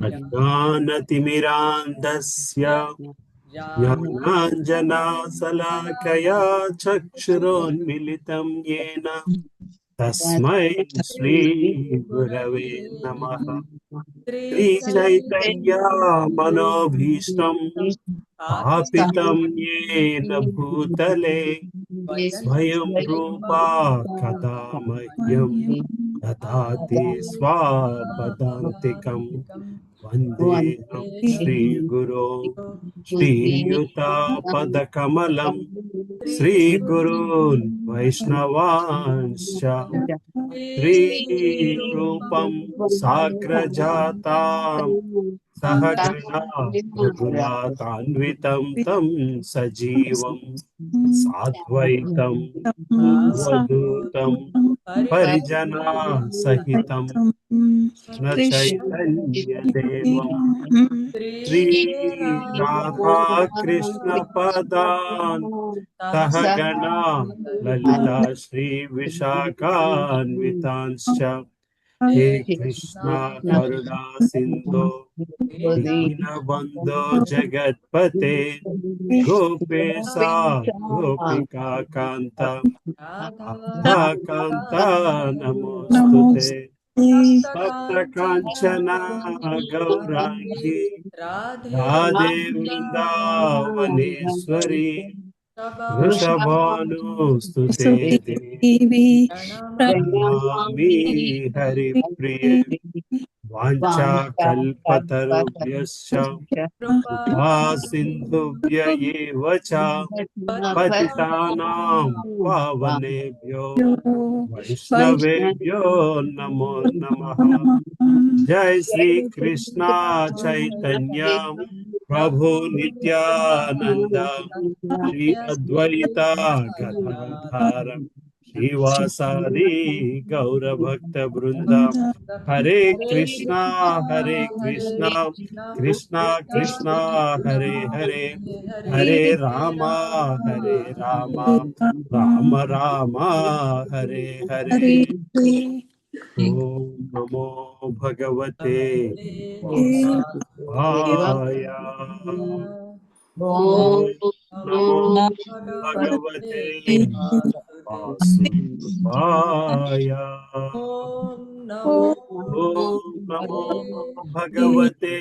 अज्ञानतिमिरान्धस्य ज्ञानाञ्जनाशलाकया चक्षुरोन्मिलितं येन तस्मै श्रीगुरवे नमः। श्रीचैतन्यमनोभीष्टं स्थापितं येन भूतले स्वयं रूपा कदा मह्यं ददाति स्वापदान्तिकम्। वन्देऽहं श्रीगुरो श्रीयुतापदकमलं श्रीगुरून् वैष्णवांश्च श्रीरूपं साग्रजातां सहगणा रघुनाथान्वितं तं सजीवं साद्वैतं वधूतं परिजना सहितं कृष्णचैतन्यदेवं श्रीराधा कृष्णपदान् सहगणा ललिता श्रीविशाखान्वितांश्च हे कृष्णा करुणा सिन्धो दीनबन्धो जगत्पते गोपेशा गोपिका कान्ता राधाकान्ता नमोऽस्तुते। सप्तकाञ्चना गौराङ्गी राधे वृन्दावनेश्वरी वृषभानुस्तुते देवी प्रणमामि हरिप्रिये। वाञ्छाकल्पतरुभ्यश्च कृपा सिन्धुभ्य एव च पतितानां पावनेभ्यो वैष्णवेभ्यो नमो नमः। जय श्री कृष्णा चैतन्य प्रभु नित्यानंद श्री अद्वैता गदाधर श्रीवासादि गौर भक्त वृंद। हरे कृष्णा कृष्णा कृष्णा हरे हरे, हरे रामा राम राम हरे हरे। ओम नमो भगवते वासुदेवाय। ओम नमो भगवते वासुदेवाय। ओम नमो भगवते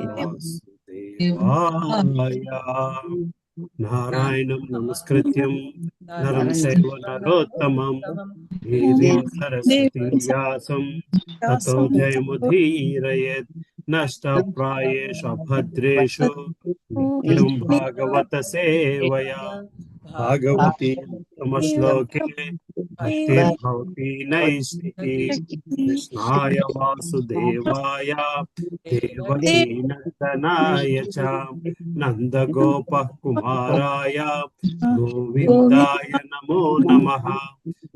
वासुदेवाय। नारायणं नमस्कृत्यं नरं चैव नरोत्तमं देवीं सरस्वतीं व्यासं ततो जयमुदीरयेत्। नष्टप्रायेषु भद्रेषु नित्यं भागवत सेवया भागवती उत्तमश्लोके भक्तिर्भवति नैष्टिकी। कृष्णाय वासुदेवाय देवकी नन्दनाय च नन्दगोपः कुमाराय गोविन्दाय नमो नमः।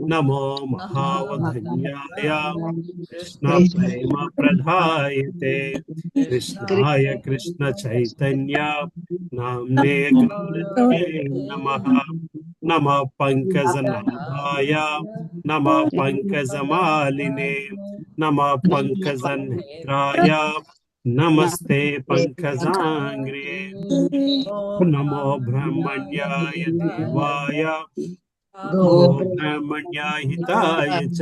नमो महावधन्याय कृष्णप्रेम प्रदायते कृष्णाय कृष्ण चैतन्य नाम्ने गौरवे नमः। नमः पंकजनाभाय नमः पंकजमालिने नमः पंकजनेत्राय नमस्ते पंकजांग्रे। नमो ब्रह्मण्याय देवाय गो ब्रह्मण्याय हिताय च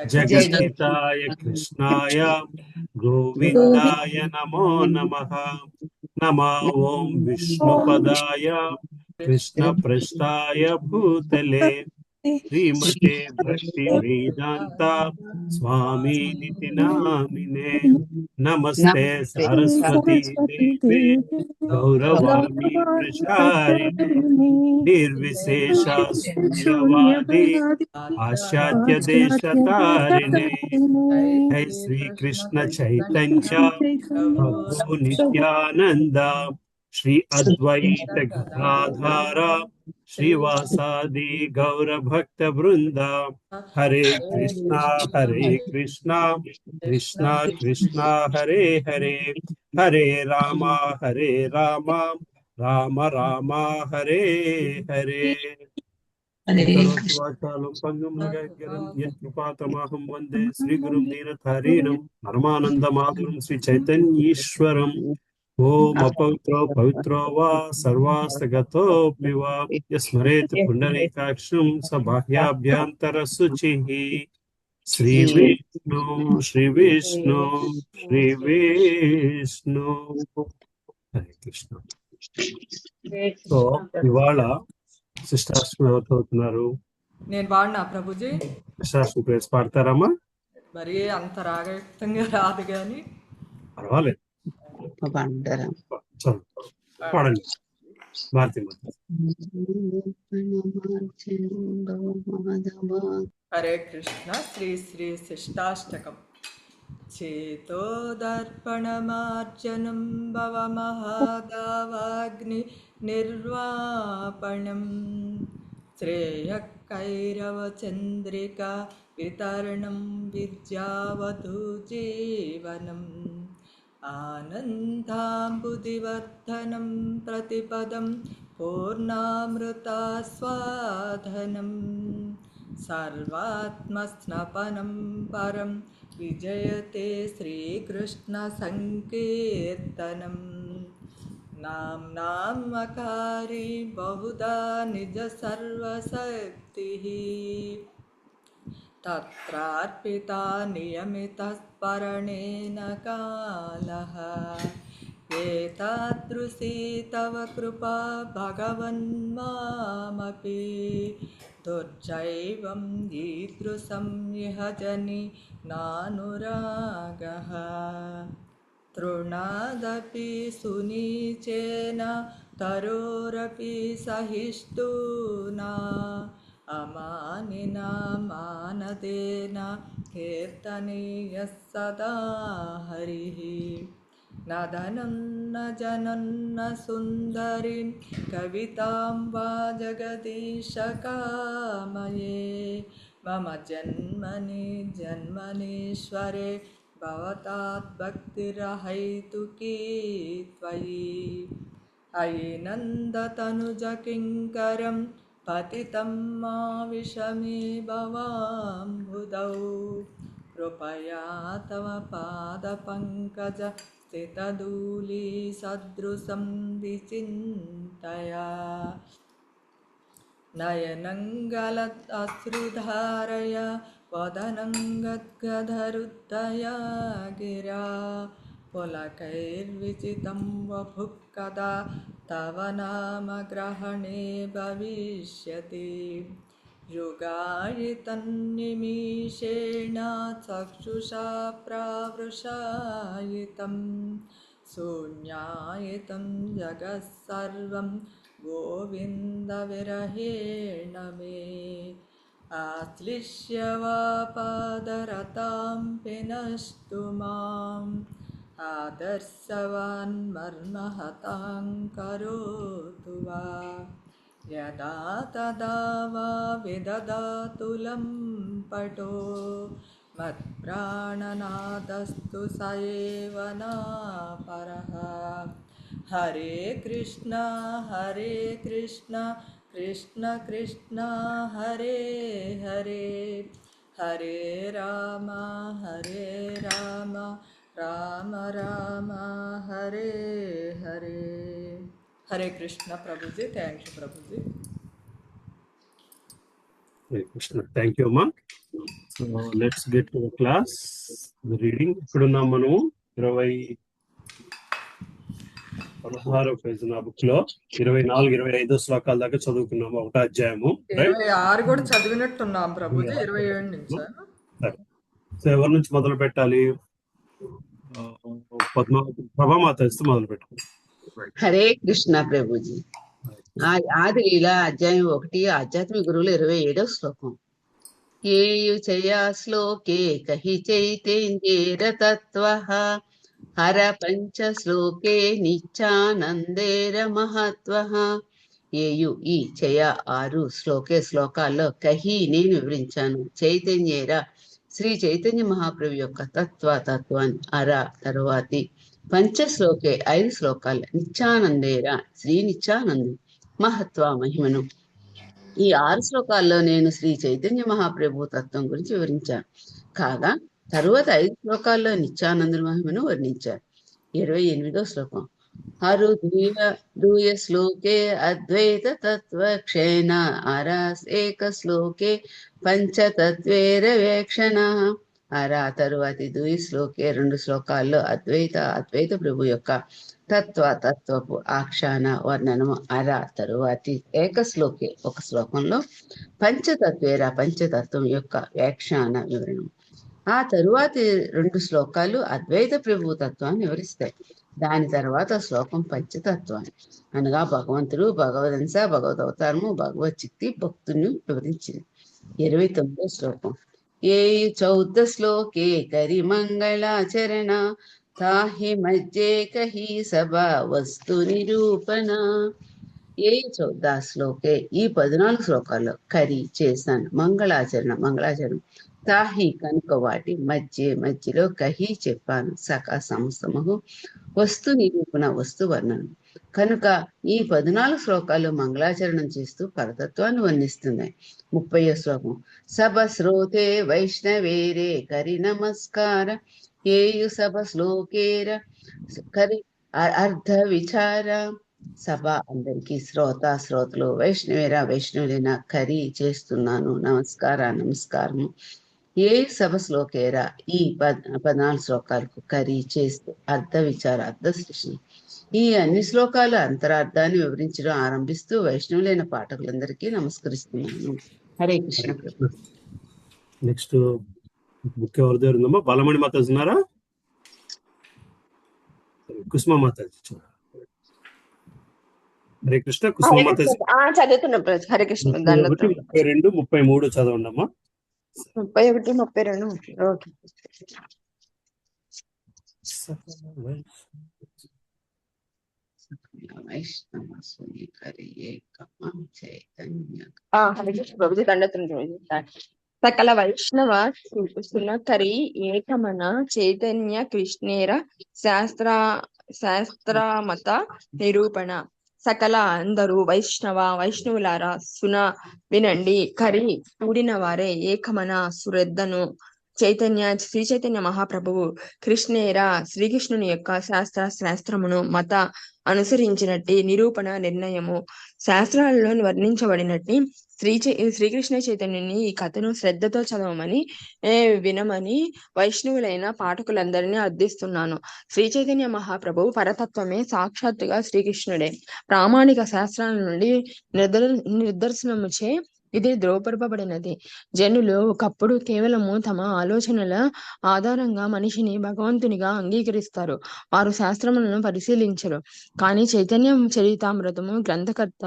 जगद्हिताय कृष्णाय गोविन्दाय नमो नमः। नमः ओं विष्णुपदाय कृष्णपृष्ठाय भूतले श्रीमते भक्ति वेदांता स्वामी निति नामिने। नमस्ते सरस्वती देवे गौरवाणी प्रचारिणे निर्विशेषा शून्यवादी पाश्चात्य देश तारिणे। जय श्री कृष्ण चैतन्य प्रभु नित्यानंद श्री अद्वैत गदाधर श्रीवासादि गौर भक्त वृंदा। हरे कृष्णा कृष्णा कृष्णा हरे हरे, हरे रामा రామ రామ హరే హరే. ఇతరోజు వాచాలం పంగముగం యత్కృపాతమహం వందే శ్రీగురుం దీనతారీణం పరమానందమాధురం శ్రీ చైతన్యీశ్వరం. ఓం అపవిత్రో పవిత్రో వా సర్వాస్తగతోऽపి వా యస్మరేత్ పుండరీకాక్షం స బాహ్యాభ్యంతర శుచిః. శ్రీ విష్ణు శ్రీ విష్ణు శ్రీ విష్ణు. హరే కృష్ణ. సో ఇవాళ శిష్టాష్టమి ఎవరు చదువుతున్నారు? నేను వాడినా ప్రభుజీ. శిష్టాష్టమి ప్రేయర్స్ పాడతారమ్మా? మరి అంత రాగయుక్తంగా రాదు కానీ పర్వాలేదు, చదువు పాడండి. భారతి మాత. హరే కృష్ణ. శ్రీ శ్రీ శిష్టాష్టకం. చేతోదర్పణమార్జనం భవమహాదావాగ్ని నిర్వాపణం శ్రేయకైరవచంద్రికా వితరణం విద్యావతు జీవనం ఆనందాంబుదివర్ధనం ప్రతిపదం పూర్ణామృతాస్వాదనం సర్వాత్మస్నపనం పరం విజయతే శ్రీకృష్ణ సంకీర్తనం నామ్నామకారి బహుదా నిజ సర్వశక్తిః తత్రార్పితా నియమితః స్మరణేన కాలః ఏతాదృశీ తవ కృపా భగవన్మామపి దుర్జైవం ఈదృశం ఇహ జని నానురాగః తృణాదపి సునీచేన తరోరపి సహిష్ణునా అమానినా మానదేన కీర్తనీయః సదా హరిః నదనం న జనం న సుందరీం కవితాం వా జగదీశ కామయే మమ జన్మని జన్మనీశ్వరే భవతాద్భక్తిరహైతుకీ త్వయి అయి నందతనుజకింకరం పతితం మా విషమే భవాంబుధౌ కృపయా తవ పాదపంకజ స్థితధూళి సదృశం విచింతయా నయనం గలత్ అశ్రుధారయ వదనం గద్గధరుద్దయా గిరా పులకైర్విచితం వపుః కదా తవ నామ గ్రహణే భవిష్యతి యుగాయితం నిమిషేణ చక్షుషా ప్రావృషాయితం శూన్యాయితం జగత్సర్వం గోవింద విరహేణ మే ఆశ్లిష్య వా పాదరతాం పినస్తు మాం ఆదర్శవాన్ మర్మహతాం కరోతు వా యదా తదా వా విదదాతు లంపటో మత్ప్రాణనాదస్తు స ఏవ నా పరః. హరే కృష్ణ కృష్ణ కృష్ణ హరే హరే హరే రామ రామ రామ హరే హరే. హరే కృష్ణ ప్రభుజీ. థ్యాంక్ యూ ప్రభుజీ. హరే కృష్ణ. థ్యాంక్ యూ అమ్మా. So let's get to the class reading. ఇప్పుడున్నాం మనము 16వ పేజ్ నా బుక్ లో 24-25 శ్లోకాల దాకా చదువుకున్నాము. ఒకటో అధ్యాయము. 26 కూడా చదివినట్టున్నాం ప్రభుజీ. 27 నుంచి. సో ఎవరి నుంచి మొదలు పెట్టాలి? ప్రభామాత ఇస్తూ మొదలు పెట్టుకోండి. హరే కృష్ణ ప్రభుజీ. ఆది లీల అధ్యాయం 1 ఆధ్యాత్మిక గురువులు 27వ శ్లోకం. ఏయుచయా శ్లోకే కహి చైతన్యేర తత్వః హర పంచ శ్లోకే నిత్యానందేర మహత్వః. ఏయు ఈ చయ 6 శ్లోకాల్లో కహి నేను వివరించాను, చైతన్యేర శ్రీ చైతన్య మహాప్రభు యొక్క తత్వాన్ని, అర తరువాతి, పంచశ్లోకే 5 శ్లోకాలు నిత్యానందేర శ్రీ నిత్యానంది మహత్వ మహిమను. ఈ 6 శ్లోకాల్లో నేను శ్రీ చైతన్య మహాప్రభు తత్వం గురించి వివరించాను. కాగా తరువాత 5 శ్లోకాల్లో నిత్యానందుల మహిమను వర్ణించారు. 28వ శ్లోకం హరు దూయ శ్లోకే అద్వైత తత్వ క్షేణ అరాస్ ఏక శ్లోకే పంచతత్వేర వేక్షణ. తరువాతి ద్వయ శ్లోకే 2 శ్లోకాల్లో అద్వైత ప్రభు యొక్క తత్వపు ఆఖ్యాన వర్ణనము. తరువాతి ఏక శ్లోకే 1 శ్లోకంలో పంచతత్వేర పంచతత్వం యొక్క వ్యాఖ్యాన వివరణం. ఆ తరువాతి 2 శ్లోకాలు అద్వైత ప్రభు తత్వాన్ని వివరిస్తాయి. దాని తర్వాత శ్లోకం పంచతత్వాన్ని అనగా భగవంతుడు, భగవదంశ, భగవద్ అవతారము, భగవత్ చిత్తి, భక్తుని వివరించింది. 29వ శ్లోకం ఏ 14 శ్లోకే కరి మంగళాచరణ తాహి మధ్యే కహి సభా వస్తు నిరూపణ. ఏ 14 శ్లోకే ఈ 14 శ్లోకాల్లో కరి చేశాను మంగళాచరణం తాహి కనుక వాటి మధ్యలో కహి చెప్పాను సక సమస్తము వస్తు నిరూపణ వస్తు వర్ణనం. కనుక ఈ 14 శ్లోకాలు మంగళాచరణం చేస్తూ పరతత్వాన్ని వర్ణిస్తున్నాయి. 30వ శ్లోకం సభ శ్రోతే వైష్ణవేరే కరి నమస్కార ఏయు సభ శ్లోకేర కరి అర్ధ విచార. సభ అందరికి శ్రోతలు వైష్ణవులైన కరి చేస్తున్నాను నమస్కారము. ఏ సభ శ్లోకేరా ఈ 14 శ్లోకాలకు కరి చేస్తూ అర్ధ విచార అర్ధ సృష్టి. ఈ అన్ని శ్లోకాలు అంతరార్థాన్ని వివరించడం ఆరంభిస్తూ వైష్ణవులైన పాఠకులందరికీ నమస్కరిస్తున్నాను. హరే కృష్ణ. నెక్స్ట్ బుక్ ఎవరి దగ్గర ఉందమ్మా? బాలమణి మాత ఉన్నారా? కుసుమ మాత. హరే కృష్ణ. కుసుమ మాత చదువుతున్నా. హరే కృష్ణ. 32, 33 చదవండి అమ్మా. 31, 32. ఓకే. సకల వైష్ణవ సునకరి ఏకమన చైతన్య కృష్ణేర శాస్త్రమత నిరూపణ. సకల అందరూ వైష్ణవులారా సున వినండి. కరి కూడిన వారే ఏకమన శ్రద్ధను శ్రీ చైతన్య మహాప్రభువు కృష్ణేరా శ్రీకృష్ణుని యొక్క శాస్త్రమును మత అనుసరించినట్టి నిరూపణ నిర్ణయము శాస్త్రాలలో వర్ణించబడినట్టి శ్రీకృష్ణ చైతన్యుని ఈ కథను శ్రద్ధతో చదవమని వినమని వైష్ణవులైన పాఠకులందరినీ అర్థిస్తున్నాను. శ్రీ చైతన్య మహాప్రభువు పరతత్వమే సాక్షాత్తుగా శ్రీకృష్ణుడే. ప్రామాణిక శాస్త్రాల నుండి నిదర్శనముచే ఇది ధ్రువపరపబడినది. జనులు ఒకప్పుడు కేవలము తమ ఆలోచనల ఆధారంగా మనిషిని భగవంతునిగా అంగీకరిస్తారు. వారు శాస్త్రములను పరిశీలించరు. కానీ చైతన్య చరితామృతము గ్రంథకర్త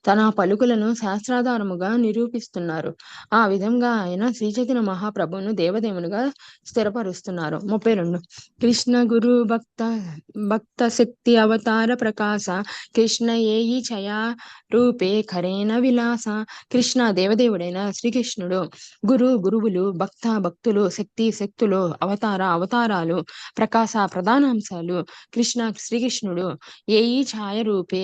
తన పలుకులను శాస్త్రాధారముగా నిరూపిస్తున్నారు. ఆ విధంగా ఆయన శ్రీ చైతన్య మహాప్రభువును దేవదేవునిగా స్థిరపరుస్తున్నారు. 32 కృష్ణ గురు భక్త శక్తి అవతార ప్రకాశ కృష్ణ ఏయి ఛయా రూపే ఖరేన విలాస. కృష్ణ దేవదేవుడైన శ్రీకృష్ణుడు గురువులు భక్తులు శక్తులు అవతారాలు ప్రకాశ ప్రధానాంశాలు. శ్రీకృష్ణుడు ఏయి ఛాయ రూపే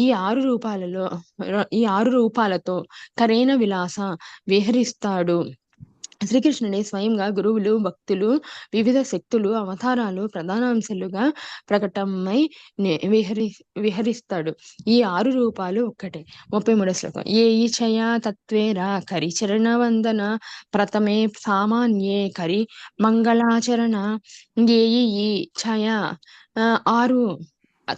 ఈ 6 రూపాలతో ఖరేన విలాస విహరిస్తాడు. శ్రీకృష్ణుడే స్వయంగా గురువులు భక్తులు వివిధ శక్తులు అవతారాలు ప్రధానాంశాలుగా ప్రకటమై విహరిస్తాడు. ఈ 6 రూపాలు ఒక్కటే. 33 శ్లోకం ఏ ఛయా తత్వేరా కరి చరణ వందన ప్రథమే సామాన్యే కరి మంగళాచరణ. ఏ ఛయా 6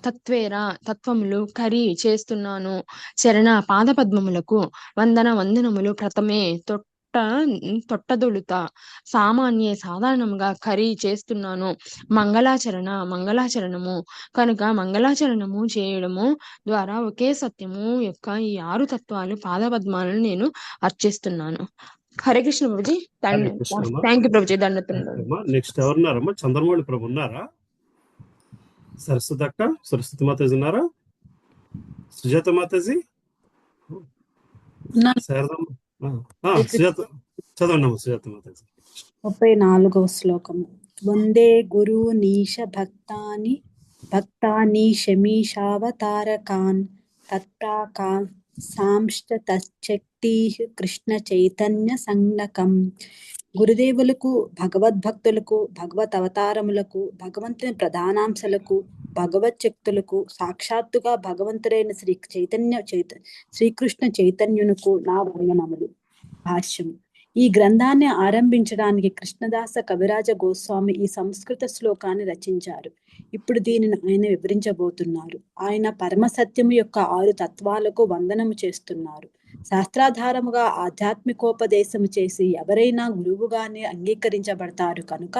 తత్వేరా తత్వములు కరి చేస్తున్నాను. చరణ పాదపద్మములకు వందనములు ప్రథమే తొట్టదొలుత సామాన్య సాధారణంగా కరి చేస్తున్నాను. మంగళాచరణము కనుక మంగళాచరణము చేయడము ద్వారా ఒకే సత్యము యొక్క ఈ 6 తత్వాలు పాదపద్మాలను నేను అర్చిస్తున్నాను. Hare Krishna Prabhuji. Thank you Prabhuji. దండతున్నాను. Next ఎవరున్నారమ్మా? Chandramouli ప్రభు ఉన్నారా? సరస్వతి మాతాజీ ఉన్నారా? సుజాత మాతాజీ? సుజాత చదవండి. సుజాత మాతాజీ 34వ శ్లోకము వందే గురూనీశ భక్తాని శమీషావతారకాన్ తత్ప్రాకాన్ సాంశ్చ తచ్చక్తిః కృష్ణ చైతన్య సంజ్ఞకం. గురుదేవులకు, భగవద్భక్తులకు, భగవత్ అవతారములకు, భగవంతుని ప్రధానాంశలకు, భగవత్ శక్తులకు, సాక్షాత్తుగా భగవంతుడైన శ్రీకృష్ణ చైతన్యునకు నా వందనములు. భాష్యం. ఈ గ్రంథాన్ని ఆరంభించడానికి కృష్ణదాస కవిరాజ గోస్వామి ఈ సంస్కృత శ్లోకాన్ని రచించారు. ఇప్పుడు దీనిని ఆయన వివరించబోతున్నారు. ఆయన పరమసత్యము యొక్క 6 తత్వాలకు వందనము చేస్తున్నారు. శాస్త్రాధారముగా ఆధ్యాత్మికోపదేశము చేసి ఎవరైనా గురువుగానే అంగీకరించబడతారు కనుక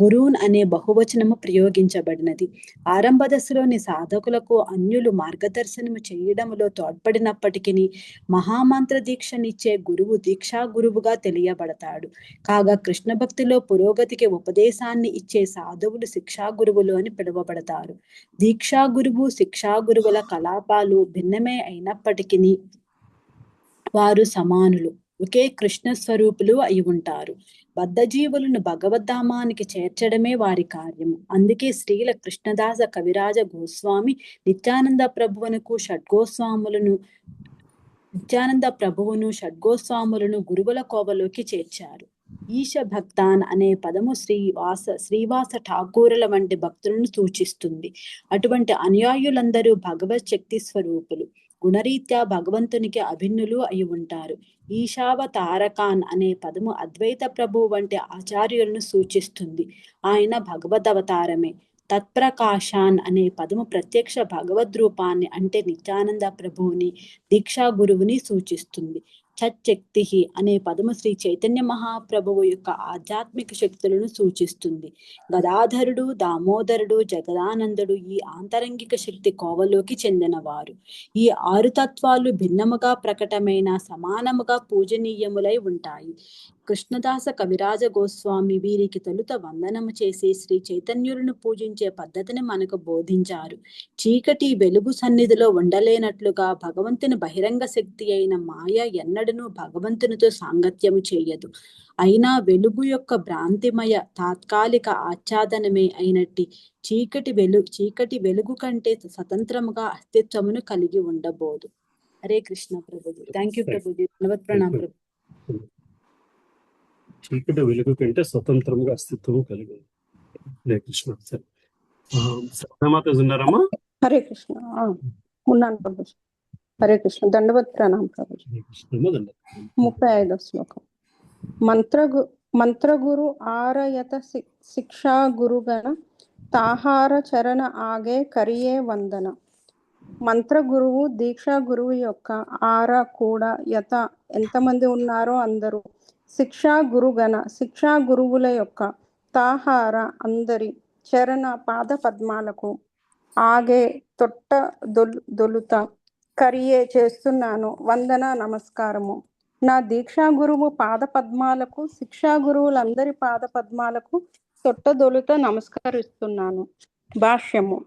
గురూన్ అనే బహువచనము ప్రయోగించబడినది. ఆరంభ దశలోని సాధకులకు అన్యులు మార్గదర్శనము చేయడములో తోడ్పడినప్పటికీ మహామంత్ర దీక్షనిచ్చే గురువు దీక్షా గురువుగా తెలియబడతాడు. కాగా కృష్ణ భక్తిలో పురోగతికి ఉపదేశాన్ని ఇచ్చే సాధువులు శిక్షా గురువులు అని పిలువబడతారు. దీక్షా గురువు, శిక్షా గురువుల కలాపాలు భిన్నమే అయినప్పటికీ వారు సమానులు, ఒకే కృష్ణ స్వరూపులు అయి ఉంటారు. బద్ధజీవులను భగవద్ధామానికి చేర్చడమే వారి కార్యము. అందుకే శ్రీల కృష్ణదాస కవిరాజ గోస్వామి నిత్యానంద ప్రభువును షడ్గోస్వాములను గురువుల కోవలోకి చేర్చారు. ఈశ భక్తాన్ అనే పదము శ్రీవాస ఠాకూరుల వంటి భక్తులను సూచిస్తుంది. అటువంటి అనుయాయులందరూ భగవత్ శక్తి స్వరూపులు, గుణరీత్యా భగవంతునికి అభిన్నులు అయి ఉంటారు. ఈశావతారకాన్ అనే పదము అద్వైత ప్రభువు వంటి ఆచార్యులను సూచిస్తుంది. ఆయన భగవదవతారమే. తత్ప్రకాశాన్ అనే పదము ప్రత్యక్ష భగవద్రూపాన్ని అంటే నిత్యానంద ప్రభువుని, దీక్షా గురువుని సూచిస్తుంది. చచ్చక్తి అనే పదము శ్రీ చైతన్య మహాప్రభువు యొక్క ఆధ్యాత్మిక శక్తులను సూచిస్తుంది. గదాధరుడు, దామోదరుడు, జగదానందుడు ఈ ఆంతరంగిక శక్తి కోవలోకి చెందినవారు. ఈ 6 తత్వాలు భిన్నముగా ప్రకటమైన సమానముగా పూజనీయములై ఉంటాయి. కృష్ణదాస కవిరాజ గోస్వామి వీరికి తొలుత వందనము చేసి శ్రీ చైతన్యులను పూజించే పద్ధతిని మనకు బోధించారు. చీకటి వెలుగు సన్నిధిలో ఉండలేనట్లుగా భగవంతుని బహిరంగ శక్తి అయిన మాయ ఎన్నడను భగవంతునితో సాంగత్యము చేయదు. అయినా వెలుగు యొక్క భ్రాంతిమయ తాత్కాలిక ఆచ్ఛాదనమే అయినట్టి చీకటి వెలుగు కంటే స్వతంత్రముగా అస్తిత్వమును కలిగి ఉండబోదు. హరే కృష్ణ ప్రభుజీ. Thank you Prabhuji. ధన్యవాద ప్రణామ ప్రభు. చీకటి వెలుగు కంటే స్వతంత్రంగా అస్తిత్వం కలిగి ఉంది. హరే కృష్ణ. సరే, సత్యమాత ఉన్నారమ్మా? హరే కృష్ణ. ఉన్నాను ప్రభుజీ. హరే కృష్ణ. దండవత్ ప్రణామ ప్రభుజీ. 35వ శ్లోకం. మంత్రగురు ఆరయత శిక్షా గురుగణ తాహార చరణ ఆగే కరియే వందన. మంత్ర గురువు, దీక్షా గురువు యొక్క ఆర కూడా యత ఎంతమంది ఉన్నారో అందరూ, శిక్షా గురుగణ శిక్షా గురువుల యొక్క తాహార అందరి చరణ పాద పద్మాలకు ఆగే తొట్ట దొలుత కరియే చేస్తున్నాను వందన నమస్కారము. నా దీక్షా గురువు పాద పద్మాలకు, శిక్షా గురువులందరి పాద పద్మాలకు తొట్ట దొలుత నమస్కరిస్తున్నాను. భాష్యము.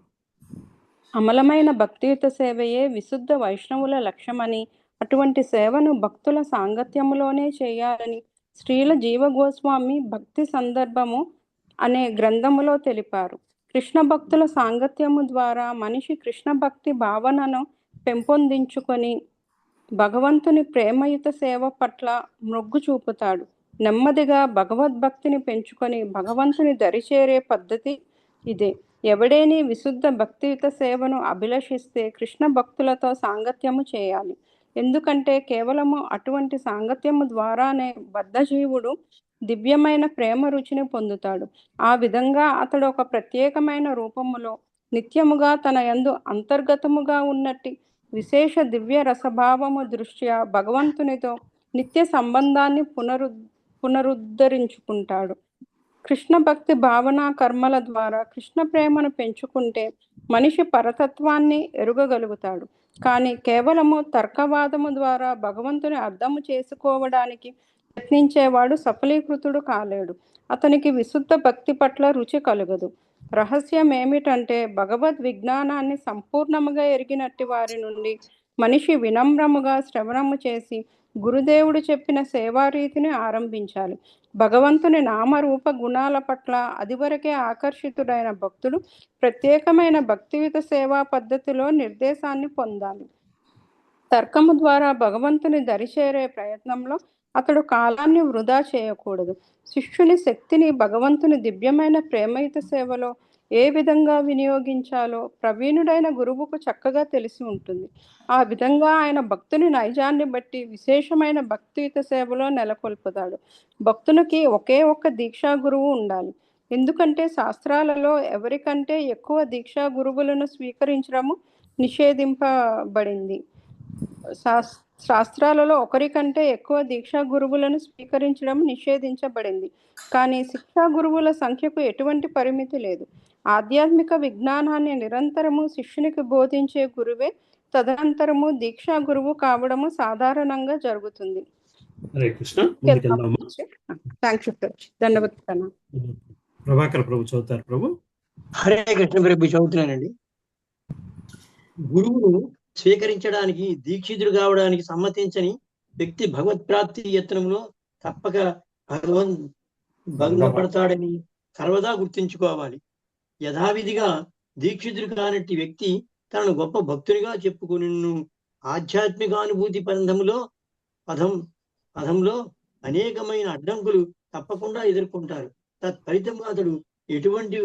అమలమైన భక్తియుత సేవయే విశుద్ధ వైష్ణవుల లక్ష్యమని, అటువంటి సేవను భక్తుల సాంగత్యములోనే చేయాలని శ్రీల జీవ గోస్వామి భక్తి సందర్భము అనే గ్రంథములో తెలిపారు. కృష్ణ భక్తుల సాంగత్యము ద్వారా మనిషి కృష్ణ భక్తి భావనను పెంపొందించుకొని భగవంతుని ప్రేమయుత సేవ పట్ల మొగ్గు చూపుతాడు. నెమ్మదిగా భగవద్భక్తిని పెంచుకొని భగవంతుని దరిచేరే పద్ధతి ఇదే. ఎవడేని విశుద్ధ భక్తియుత సేవను అభిలషిస్తే కృష్ణ భక్తులతో సాంగత్యము చేయాలి. ఎందుకంటే కేవలము అటువంటి సాంగత్యము ద్వారానే బద్ధజీవుడు దివ్యమైన ప్రేమ రుచిని పొందుతాడు. ఆ విధంగా అతడు ఒక ప్రత్యేకమైన రూపములో నిత్యముగా తన యందు అంతర్గతముగా ఉన్నట్టి విశేష దివ్య రసభావము దృష్ట్యా భగవంతునితో నిత్య సంబంధాన్ని పునరుద్ధరించుకుంటాడు. కృష్ణ భక్తి భావన కర్మల ద్వారా కృష్ణ ప్రేమను పెంచుకుంటే మనిషి పరతత్వాన్ని ఎరుగగలుగుతాడు. కానీ కేవలము తర్కవాదము ద్వారా భగవంతుని అర్థము చేసుకోవడానికి యత్నించేవాడు సఫలీకృతుడు కాలేడు. అతనికి విశుద్ధ భక్తి పట్ల రుచి కలుగదు. రహస్యం ఏమిటంటే భగవద్ విజ్ఞానాన్ని సంపూర్ణముగా ఎరిగినట్టి వారి నుండి మనిషి వినమ్రముగా శ్రవణము చేసి గురుదేవుడు చెప్పిన సేవా రీతిని ఆరంభించాలి. భగవంతుని నామరూప గుణాల పట్ల అదివరకే ఆకర్షితుడైన భక్తుడు ప్రత్యేకమైన భక్తియుత సేవా పద్ధతిలో నిర్దేశాన్ని పొందాలి. తర్కము ద్వారా భగవంతుని దరిచేరే ప్రయత్నంలో అతడు కాలాన్ని వృధా చేయకూడదు. శిష్యుని శక్తిని భగవంతుని దివ్యమైన ప్రేమయుత సేవలో ఏ విధంగా వినియోగించాలో ప్రవీణుడైన గురువుకు చక్కగా తెలిసి ఉంటుంది. ఆ విధంగా ఆయన భక్తుని నైజాన్ని బట్టి విశేషమైన భక్తియుత సేవలో నెలకొల్పుతాడు. భక్తునికి ఒకే ఒక్క దీక్షా గురువు ఉండాలి. ఎందుకంటే శాస్త్రాలలో ఎవరికంటే ఎక్కువ దీక్షా గురువులను స్వీకరించడము నిషేధింపబడింది. శాస్త్రాలలో ఒకరికంటే ఎక్కువ దీక్షా గురువులను స్వీకరించడం నిషేధించబడింది. కానీ శిక్షా గురువుల సంఖ్యకు ఎటువంటి పరిమితి లేదు. ఆధ్యాత్మిక విజ్ఞానాన్ని నిరంతరము శిష్యునికి బోధించే గురువే తదనంతరము దీక్షా గురువు కావడము సాధారణంగా జరుగుతుంది. ధన్యవాదాలు. ప్రభాకర్ ప్రభు చదువుతారు. ప్రభు హరే కృష్ణ ప్రభు చదువుతున్నానండి. గురువును స్వీకరించడానికి దీక్షితుడు కావడానికి సమ్మతించని వ్యక్తి భగవత్ప్రాప్తి యత్నంలో తప్పక భంగపడతాడని సర్వదా గుర్తుంచుకోవాలి. యథావిధిగా దీక్షితుడు కానట్టి వ్యక్తి తనను గొప్ప భక్తునిగా చెప్పుకుని ఆధ్యాత్మికానుభూతి పదంలో అనేకమైన అడ్డంకులు తప్పకుండా ఎదుర్కొంటారు. తత్ఫలితంగా అతడు ఎటువంటి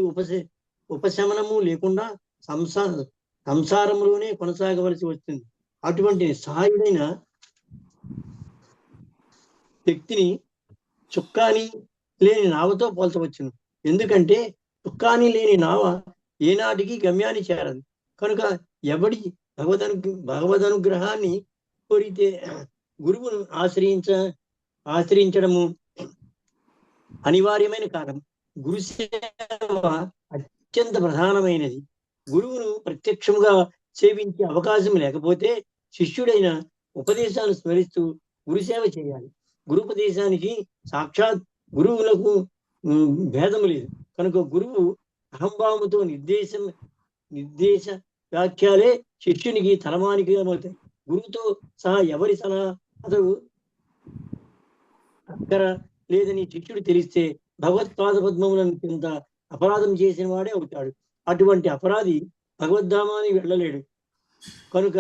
ఉపశమనము లేకుండా సంసారంలోనే కొనసాగవలసి వస్తుంది. అటువంటి సహాయుడైన వ్యక్తిని చుక్కాని లేని నావతో పోల్చవచ్చును. ఎందుకంటే చుక్కాని లేని నావ ఏనాటికి గమ్యాన్ని చేరదు. కనుక ఎవడి భగవదనుగ్రహాన్ని కోరితే గురువును ఆశ్రయించడము అనివార్యమైన కారణం. గురుసేవ అత్యంత ప్రధానమైనది. గురువును ప్రత్యక్షంగా సేవించే అవకాశం లేకపోతే శిష్యుడైన ఉపదేశాన్ని స్మరిస్తూ గురుసేవ చేయాలి. గురుపదేశానికి సాక్షాత్ గురువులకు భేదము లేదు. కనుక గురువు అహంభావముతో నిర్దేశ వ్యాఖ్యలే శిష్యునికి తలమానికి అవుతాయి. గురువుతో సహా ఎవరి సలహా అతడు అక్కర లేదని శిష్యుడు తెలిస్తే భగవత్పాద పద్మములను కింద అపరాధం చేసిన వాడే అవుతాడు. అటువంటి అపరాధి భగవద్ధామానికి వెళ్ళలేడు. కనుక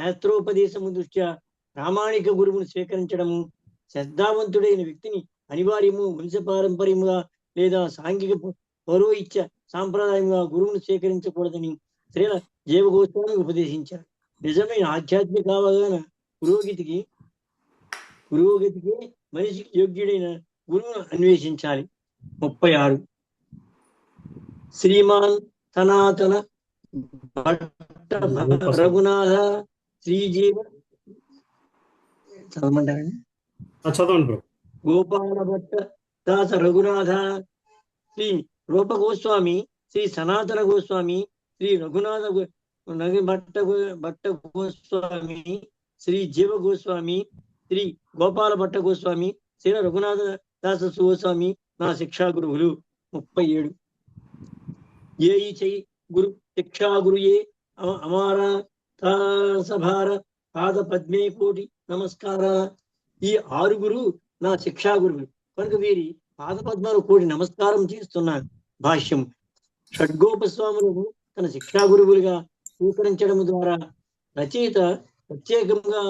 శాస్త్రోపదేశము దృష్ట్యా ప్రామాణిక గురువును స్వీకరించడము శ్రద్ధావంతుడైన వ్యక్తిని అనివార్యము. వంశపారంపర్యముగా లేదా సాంఘిక పౌరోహిత్య సాంప్రదాయంగా గురువును స్వీకరించకూడదని శ్రీల జీవగోస్వామి ఉపదేశించారు. నిజమైన ఆధ్యాత్మిక అవగాహన పురోగతికి మనిషికి యోగ్యుడైన గురువును అన్వేషించాలి. 36 శ్రీమాన్ సనాతన రఘునాథ శ్రీజీవ చదవమంటారండి. చదవండి. గోపాల భట్ట దాస రఘునాథ శ్రీ రూప గోస్వామి, శ్రీ సనాతన గోస్వామి, శ్రీ రఘునాథ భట్ట గోస్వామి, శ్రీ జీవ గోస్వామి, శ్రీ గోపాల భట్ట గోస్వామి, శ్రీ రఘునాథ దాస గోస్వామి నా శిక్షా గురువులు. 37 ఏ చై గురు శిక్షా గురుయే అమార సభార పాద పద్మే కోటి నమస్కార. ఈ 6 నా శిక్షా గురువులు కనుక వీరి పాద పద్మాలు కోటి నమస్కారం చేస్తున్నాను. భాష్యం. షడ్గోపస్వాములను తన శిక్షా గురువులుగా స్వీకరించడం ద్వారా రచయిత ప్రత్యేకంగా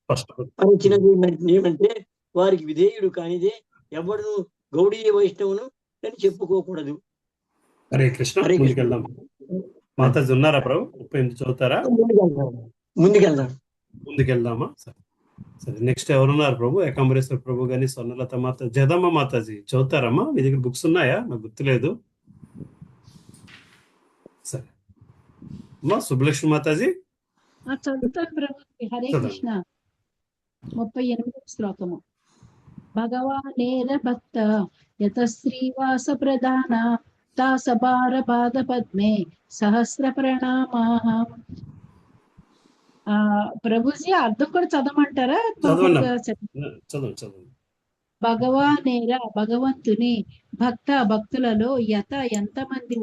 స్పష్టపరిచినది ఏమంటే వారికి విధేయుడు కానిదే ఎవడును గౌడీయ వైష్ణవును అని చెప్పుకోకూడదు. హరే కృష్ణ. మాతాజీ ఉన్నారా ప్రభు? 38 చదువుతారా? ముందుకెళ్దామా? సరే నెక్స్ట్ ఎవరున్నారు ప్రభు? ఏకాంబరేశ్వర ప్రభు గాని, స్వర్ణలత మాత, జదమ్మ మాతాజీ చదువుతారమ్మా? మీ దగ్గర బుక్స్ ఉన్నాయా? నాకు గుర్తులేదు. సరే అమ్మా సుబ్బలక్ష్మి మాతాజీ చదువుతాను ప్రభు. హరే కృష్ణ. 38వ శ్లోకము. భగవానేర భక్త యత శ్రీవాస ప్రధాన దాసభార పాద పద్మే సహస్ర ప్రణామాః. ప్రభుజీ అర్థం కూడా చదవమంటారా? చదవండి. భగవానేర భగవంతుని భక్తులలో ఎంతమంది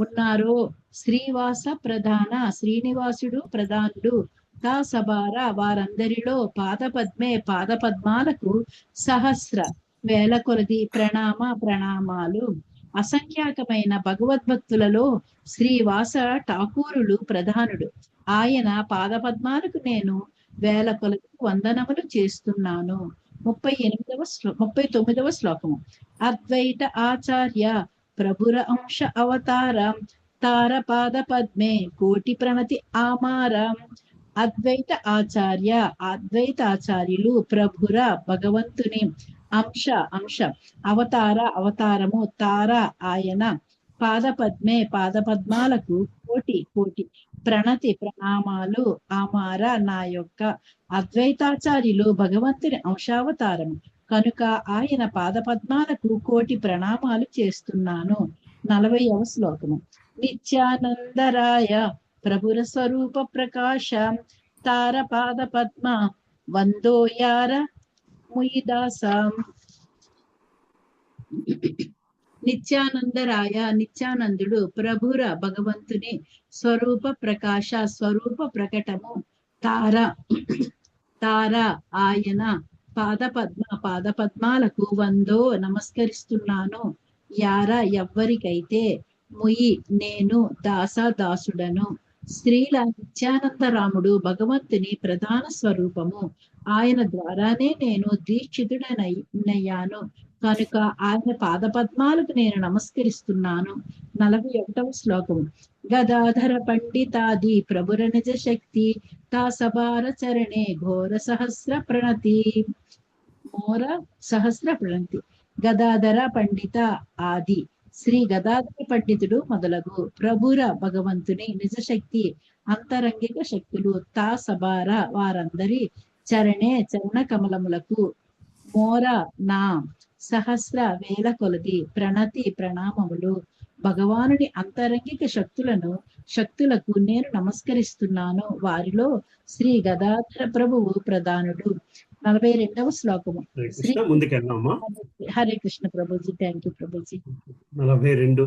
ఉన్నారో శ్రీవాస ప్రధాన శ్రీనివాసుడు ప్రధానుడు తా సబార వారందరిలో పాదపద్మాలకు సహస్ర వేల కొలది ప్రణామాలు. అసంఖ్యాకమైన భగవద్భక్తులలో శ్రీవాస ఠాకూరులు ప్రధానుడు. ఆయన పాదపద్మాలకు నేను వేల కొలది వందనములు చేస్తున్నాను. 39వ శ్లోకము. అద్వైత ఆచార్య ప్రభుర అంశ అవతారం తార పాద పద్మే కోటి ప్రణతి ఆమారం. అద్వైత ఆచార్యులు ప్రభుర భగవంతుని అంశ అవతారము తార ఆయన పాదపద్మాలకు కోటి ప్రణామాలు ఆమార నా యొక్క. అద్వైతాచార్యులు భగవంతుని అంశావతారము కనుక ఆయన పాదపద్మాలకు కోటి ప్రణామాలు చేస్తున్నాను. 40వ శ్లోకము. నిత్యానందరాయ ప్రభుర స్వరూప ప్రకాశ తార పాద పద్మ వందోయార ముయిదాసం. నిత్యానందుడు ప్రభుర భగవంతుని స్వరూప ప్రకాశ స్వరూప ప్రకటము తార ఆయన పాదపద్మాలకు వందో నమస్కరిస్తున్నాను. యార ఎవ్వరికైతే ముయి నేను దాసుడను. శ్రీల నిత్యానందరాముడు భగవంతుని ప్రధాన స్వరూపము. ఆయన ద్వారానే నేను దీక్షితుడనయ్యాను కనుక ఆయన పాదపద్మాలకు నేను నమస్కరిస్తున్నాను. 41వ శ్లోకము. గదాధర పండితాది ప్రభుర నిజ శక్తి తా సబార చరణే ఘోర సహస్ర ప్రణతి. గదాధర పండిత ఆది శ్రీ గదాధర పండితుడు మొదలగు ప్రభుర భగవంతుని నిజశక్తి అంతరంగిక శక్తులు తా సబార వారందరి చరణ కమలములకు మోర నా సహస్ర వేల కొలది ప్రణామములు. భగవానుడి అంతరంగిక శక్తులకు నేను నమస్కరిస్తున్నాను. వారిలో శ్రీ గదాధర ప్రభువు ప్రధానుడు. 42వ శ్లోకము. హరే కృష్ణ ప్రభుజీ. Thank you Prabhuji. 42.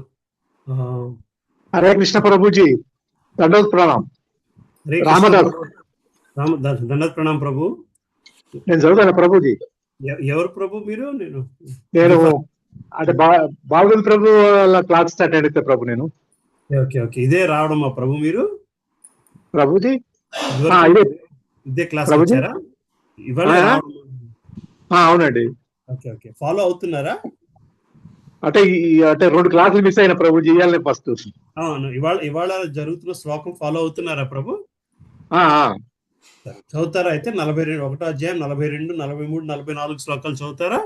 హరే కృష్ణ ప్రభుజీ. దండోత్ ప్రణాం. దండోత్ ప్రణాం ప్రభు. నేను చదువుతాను ప్రభుజీ. ఎవరు ప్రభు మీరు? నేను అంటే బాగుంది ప్రభు క్లాస్ స్టార్ట్ అయితే ప్రభు నేను. Okay okay. ఇదే రావడం మా ప్రభు మీరు ప్రభుజీ? ఇదే క్లాస్ వచ్చారా ఇవాళ? అవునండి. Okay okay. ఫాలో అవుతున్నారా? అంటే 2 క్లాసులు మిస్ అయిన ప్రభుజీ. ఇవాళ ఫస్ట్. అవును. ఇవాళ జరుగుతున్న శ్లోకం ఫాలో అవుతున్నారా ప్రభు? చదువుతారా అయితే? 41వ అధ్యాయం 42, 43, 44 శ్లోకాలు చదువుతారా?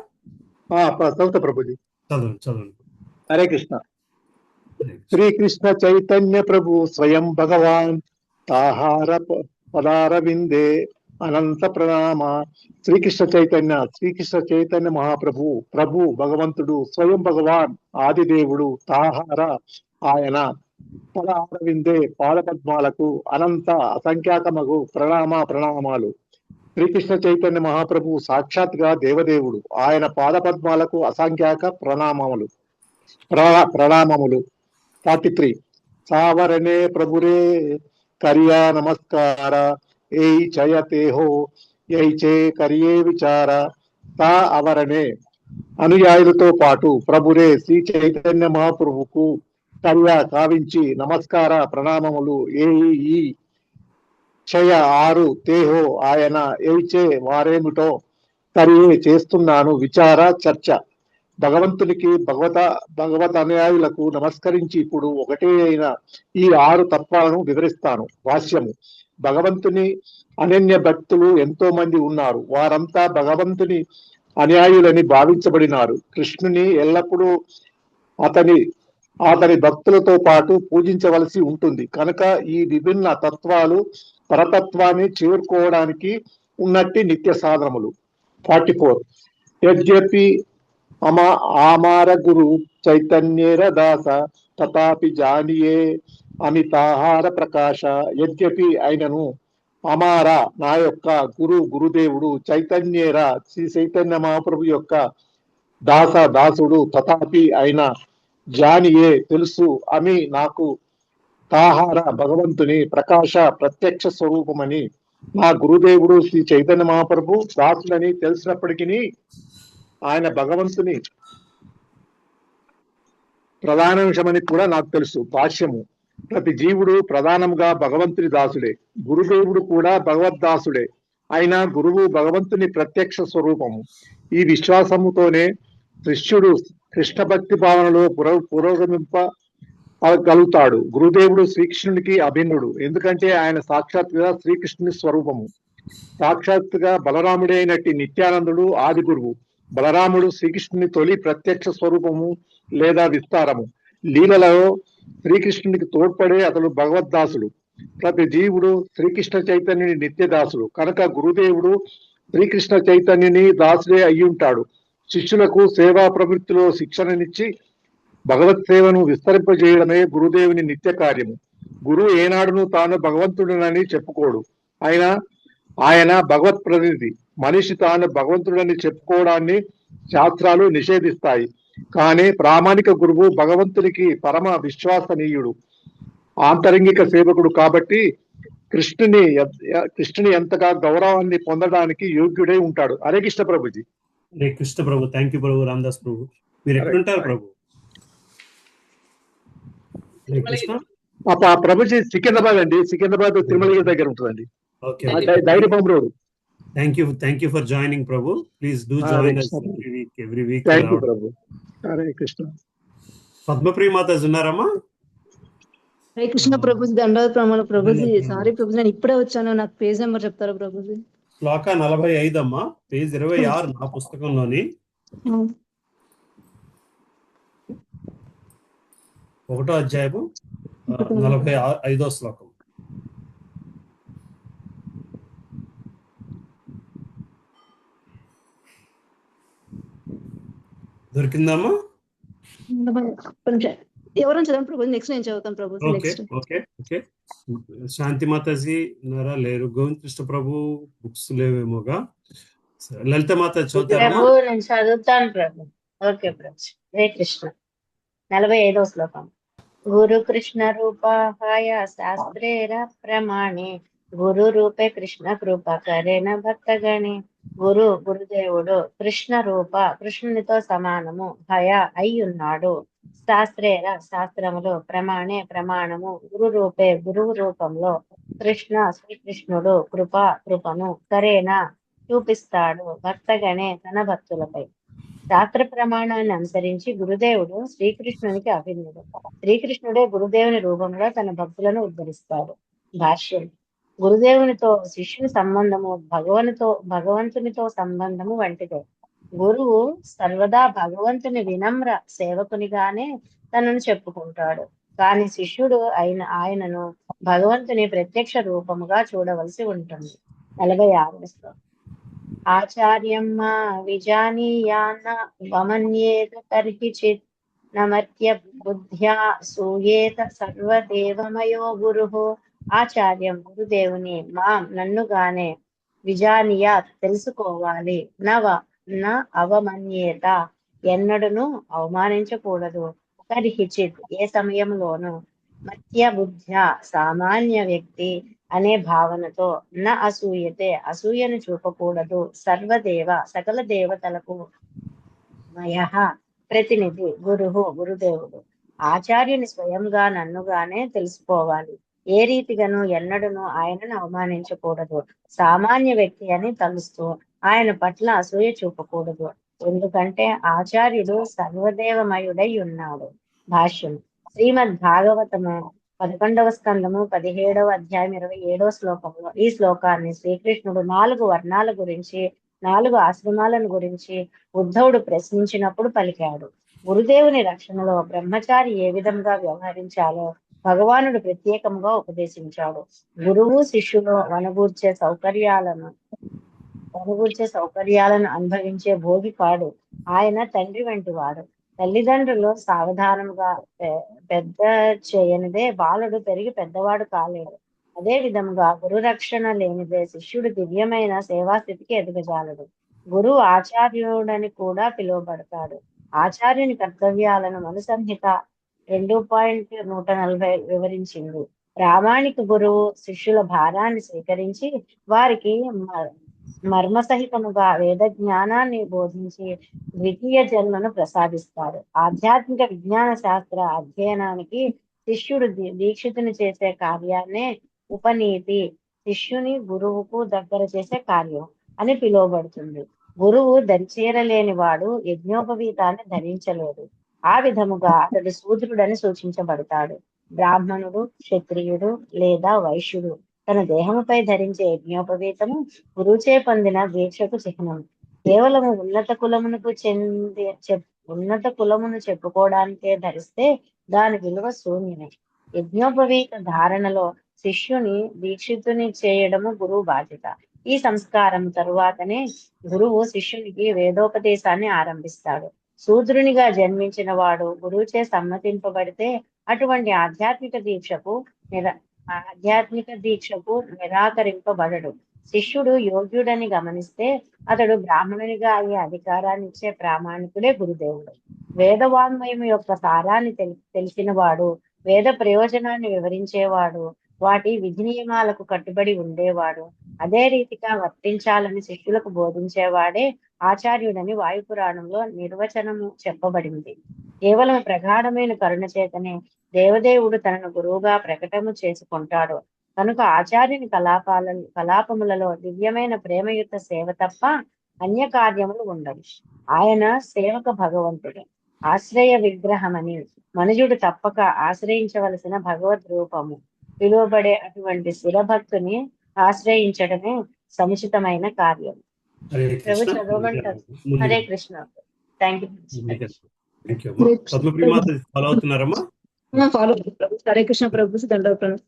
చదువుతా ప్రభుజీ. చదవండి. హరే కృష్ణ. శ్రీకృష్ణ చైతన్య ప్రభు స్వయం భగవాన్ తాహార పదార విందే అనంత ప్రణామ. శ్రీకృష్ణ చైతన్య మహాప్రభు ప్రభు భగవంతుడు స్వయం భగవాన్ ఆదిదేవుడు తాహార ఆయన పదార విందే పాదపద్మాలకు అనంత అసంఖ్యాకమగు ప్రణామాలు. శ్రీకృష్ణ చైతన్య మహాప్రభు సాక్షాత్గా దేవదేవుడు. ఆయన పాదపద్మాలకు అసంఖ్యాక ప్రణామములు. 43. సావరణే ప్రభురే కరియా నమస్కార ఏై చయతే హో యై చే కరియే విచార. తా అవరణే అనుయాయులతో పాటు ప్రభురే శ్రీ చైతన్య మహాప్రభుకు కరియా కావించి నమస్కార ప్రణామములు. ఈ క్షయ 6 తేహో ఆయన ఏచే వారేమిటో కరియే చేస్తున్నాను విచార చర్చ. భగవంతునికి భగవత అనుయాయులకు నమస్కరించి ఇప్పుడు ఒకటే అయిన ఈ 6 తత్వాలను వివరిస్తాను. భాష్యము. భగవంతుని అనన్య భక్తులు ఎంతో మంది ఉన్నారు. వారంతా భగవంతుని అనుయాయులని భావించబడినారు. కృష్ణుని ఎల్లప్పుడూ అతని భక్తులతో పాటు పూజించవలసి ఉంటుంది. కనుక ఈ విభిన్న తత్వాలు పరతత్వాన్ని చేరుకోవడానికి ఉన్నట్టి నిత్య సాధనములు. 44. యద్యపి ఆమార గురు చైతన్యేర దాస తథాపి జానియే అమితాహార ప్రకాశ. యద్యపి అయినను అమారా నా యొక్క గురుదేవుడు చైతన్యేరా శ్రీ చైతన్య మహాప్రభు యొక్క దాసుడు తథాపి అయిన జానియే తెలుసు అమి నాకు తాహార భగవంతుని ప్రకాశ ప్రత్యక్ష స్వరూపమని నా గురుదేవుడు శ్రీ చైతన్య మహాప్రభు దాసులని తెలిసినప్పటికీ ఆయన భగవంతుని ప్రధానాంశమని కూడా నాకు తెలుసు. భాష్యము: ప్రతి జీవుడు ప్రధానంగా భగవంతుని దాసుడే, గురుదేవుడు కూడా భగవద్దాసుడే. అయినా గురువు భగవంతుని ప్రత్యక్ష స్వరూపము. ఈ విశ్వాసముతోనే శిష్యుడు కృష్ణ భక్తి భావనలో పురోగమింపగలుగుతాడు. గురుదేవుడు శ్రీకృష్ణునికి అభిన్నుడు, ఎందుకంటే ఆయన సాక్షాత్తుగా శ్రీకృష్ణుని స్వరూపము. సాక్షాత్తుగా బలరాముడే అయినట్టి నిత్యానందుడు ఆది గురువు. బలరాముడు శ్రీకృష్ణుని తొలి ప్రత్యక్ష స్వరూపము లేదా విస్తారము. లీలలో శ్రీకృష్ణునికి తోడ్పడే అతడు భగవద్దాసుడు. ప్రతి జీవుడు శ్రీకృష్ణ చైతన్యుని నిత్యదాసుడు కనుక గురుదేవుడు శ్రీకృష్ణ చైతన్యుని దాసుడే అయ్యుంటాడు. శిష్యులకు సేవా ప్రవృత్తిలో శిక్షణనిచ్చి భగవత్ సేవను విస్తరింపజేయడమే గురుదేవుని నిత్య కార్యము. గురువు ఏనాడును తాను భగవంతుడనని చెప్పుకోడు. ఆయన భగవత్ ప్రతినిధి. మనిషి తాను భగవంతుడని చెప్పుకోవడాన్ని శాస్త్రాలు నిషేధిస్తాయి. కానీ ప్రామాణిక గురువు భగవంతునికి పరమ విశ్వాసనీయుడు, ఆంతరంగిక సేవకుడు కాబట్టి కృష్ణుని ఎంతగా గౌరవాన్ని పొందడానికి యోగ్యుడై ఉంటాడు. హరే కృష్ణ ప్రభుజీ. హరే కృష్ణ ప్రభు. థ్యాంక్ యూ ప్రభు. రామదాస్ ప్రభు, మీరు ఎక్కడుంటారు ప్రభు? హరే కృష్ణ ప్రభుజీ సికింద్రాబాద్ అండి. సికింద్రాబాద్ తిరుమలగిరి దగ్గర ఉంటుందండి. Dhairyababu road. Thank you for joining ప్రభు. Please do join us every week. Thank you ప్రభు. హరే కృష్ణ. పద్మప్రియ మాతాజీ ఉన్నారమ్మా? హరే కృష్ణ ప్రభుజీ. దండవత్ ప్రమాణ ప్రభుజీ. సారీ ప్రభుజీ, నేను ఇప్పుడే వచ్చాను. నాకు పేజ్ నెంబర్ చెప్తారా ప్రభుజీ? శ్లోక 45 అమ్మా, పేజ్ 26 నా పుస్తకంలోని 1వ అధ్యాయము 45వ శ్లోకం. దొరికిందమ్మా? ఎవరైనా చదవండి ప్రభు, నెక్స్ట్ నేను చదువుతాను ప్రభు. ఓకే. శాంతి మాతాజీ ఉన్నారా? లేరు. గోవింద్ కృష్ణ ప్రభు బుక్స్ లేవేమోగా. లలిత మాత చదువుతారా? నేను చదువుతాను ప్రభు. ఓకే ప్రభు. హరే కృష్ణ. 45వ శ్లోకం. గురు కృష్ణ రూపాయ శాస్త్రేర ప్రమాణే గురు రూపే కృష్ణ కృప కరేన భక్తగణే. గురుదేవుడు కృష్ణ రూప, కృష్ణునితో సమానము, హయ అయ్యున్నాడు. శాస్త్రేర శాస్త్రములు, ప్రమాణము, గురు రూపే గురువు రూపంలో, శ్రీకృష్ణుడు కృపను కరేన చూపిస్తాడు భక్తగణే తన భక్తులపై. శాస్త్ర ప్రమాణాన్ని అనుసరించి గురుదేవుడు శ్రీకృష్ణునికి అభిన్నుడు. శ్రీకృష్ణుడే గురుదేవుని రూపంలో తన భక్తులను ఉద్ధరిస్తాడు. భాష్యం: గురుదేవునితో శిష్యుని సంబంధము భగవంతునితో సంబంధము వంటిదే. గురువు సర్వదా భగవంతుని వినమ్ర సేవకునిగానే తనను చెప్పుకుంటాడు. కానీ శిష్యుడు ఆయనను భగవంతుని ప్రత్యక్ష రూపముగా చూడవలసి ఉంటుంది. 46వ శ్లోకం. ఆచార్యమ్మ విజానీయాన్న వమన్యేత తర్హిచిత్ నమర్త్య బుద్ధ్యా సూయేత సర్వదేవమయో గురుః. ఆచార్యం గురుదేవుని నన్నుగానే విజానీయా తెలుసుకోవాలి. న అవమన్యేత ఎన్నడును అవమానించకూడదు. తర్హిచిత్ ఏ సమయంలోనూ. మత్య బుద్ధ్య సామాన్య వ్యక్తి అనే భావనతో. న అసూయతే అసూయను చూపకూడదు. సర్వదేవ సకల దేవతలకు మయః ప్రతినిధి గురుదేవుడు. ఆచార్యుని స్వయంగా నన్నుగానే తెలుసుకోవాలి. ఏ రీతిగాను ఎన్నడను ఆయనను అవమానించకూడదు. సామాన్య వ్యక్తి అని తలుస్తూ ఆయన పట్ల అసూయ చూపకూడదు. ఎందుకంటే ఆచార్యుడు సర్వదేవమయుడై ఉన్నాడు. భాష్యం: శ్రీమద్ భాగవతము 11వ స్కందము 17వ అధ్యాయం 27వ శ్లోకంలో ఈ శ్లోకాన్ని శ్రీకృష్ణుడు 4 వర్ణాల గురించి, 4 ఆశ్రమాలను గురించి ఉద్ధవుడు ప్రశ్నించినప్పుడు పలికాడు. గురుదేవుని రక్షణలో బ్రహ్మచారి ఏ విధంగా వ్యవహరించాలో భగవానుడు ప్రత్యేకంగా ఉపదేశించాడు. గురువు శిష్యులు వనగూర్చే సౌకర్యాలను అనుభవించే భోగి కాడు. ఆయన తండ్రి వంటి వాడు. తల్లిదండ్రులు సావధానంగా పెద్ద చేయనిదే బాలుడు పెరిగి పెద్దవాడు కాలేడు. అదే విధముగా గురు రక్షణ లేనిదే శిష్యుడు దివ్యమైన సేవాస్థితికి ఎదగజాలడు. గురువు ఆచార్యుడని కూడా పిలువబడతాడు. ఆచార్యుని కర్తవ్యాలను మనుసంహిత 2.140 వివరించింది. ప్రామాణిక గురువు శిష్యుల భారాన్ని స్వీకరించి వారికి మర్మసహితముగా వేద జ్ఞానాన్ని బోధించి ద్వితీయ జన్మను ప్రసాదిస్తాడు. ఆధ్యాత్మిక విజ్ఞాన శాస్త్ర అధ్యయనానికి శిష్యుడు దీక్షితుని చేసే కార్యాన్నే ఉపనీతి, శిష్యుని గురువుకు దగ్గర చేసే కార్యం అని పిలువబడుతుంది. గురువు దరిచేరలేని వాడు యజ్ఞోపవీతాన్ని ధరించలేడు. ఆ విధముగా అతడు శూద్రుడని సూచించబడతాడు. బ్రాహ్మణుడు, క్షత్రియుడు లేదా వైశ్యుడు తన దేహముపై ధరించే యజ్ఞోపవీతము గురువుచే పొందిన దీక్షకు చిహ్నం. కేవలము ఉన్నత కులమును చెప్పుకోవడానికే ధరిస్తే దాని విలువ శూన్యమే. యజ్ఞోపవీత ధారణలో శిష్యుని దీక్షితుని చేయడము గురువు బాధ్యత. ఈ సంస్కారం తరువాతనే గురువు శిష్యునికి వేదోపదేశాన్ని ఆరంభిస్తాడు. శూద్రునిగా జన్మించిన వాడు గురువుచే సమ్మతింపబడితే అటువంటి ఆధ్యాత్మిక దీక్షకు నిరాకరింపబడడు. శిష్యుడు యోగ్యుడని గమనిస్తే అతడు బ్రాహ్మణునిగా అయ్యే అధికారాన్ని ఇచ్చే ప్రామాణికుడే గురుదేవుడు. వేదవాంగ్మయం యొక్క సారాన్ని తెలిసిన వాడు, వేద ప్రయోజనాన్ని వివరించేవాడు, వాటి విధి నియమాలకు కట్టుబడి ఉండేవాడు, అదే రీతిగా వర్తించాలని శిష్యులకు బోధించేవాడే ఆచార్యుడని వాయుపురాణంలో నిర్వచనము చెప్పబడింది. కేవలం ప్రగాఢమైన కరుణ చేతనే దేవదేవుడు తనను గురువుగా ప్రకటము చేసుకుంటాడు. కనుక ఆచార్యుని కలాపములలో దివ్యమైన ప్రేమయుక్త సేవ తప్ప అన్య కార్యములు ఉండవు. ఆయన సేవక భగవంతుడు, ఆశ్రయ విగ్రహమని మనుజుడు తప్పక ఆశ్రయించవలసిన భగవద్ రూపము పిలువబడే అటువంటి శిరభక్తుని ఆశ్రయించడమే సముచితమైన కార్యం. ప్రభు చదవమంటారు. Hare Krishna. Thank you. Follow అవుతున్నారమ్మా? ఫాలో. హరే కృష్ణ ప్రభు. దండోపనం.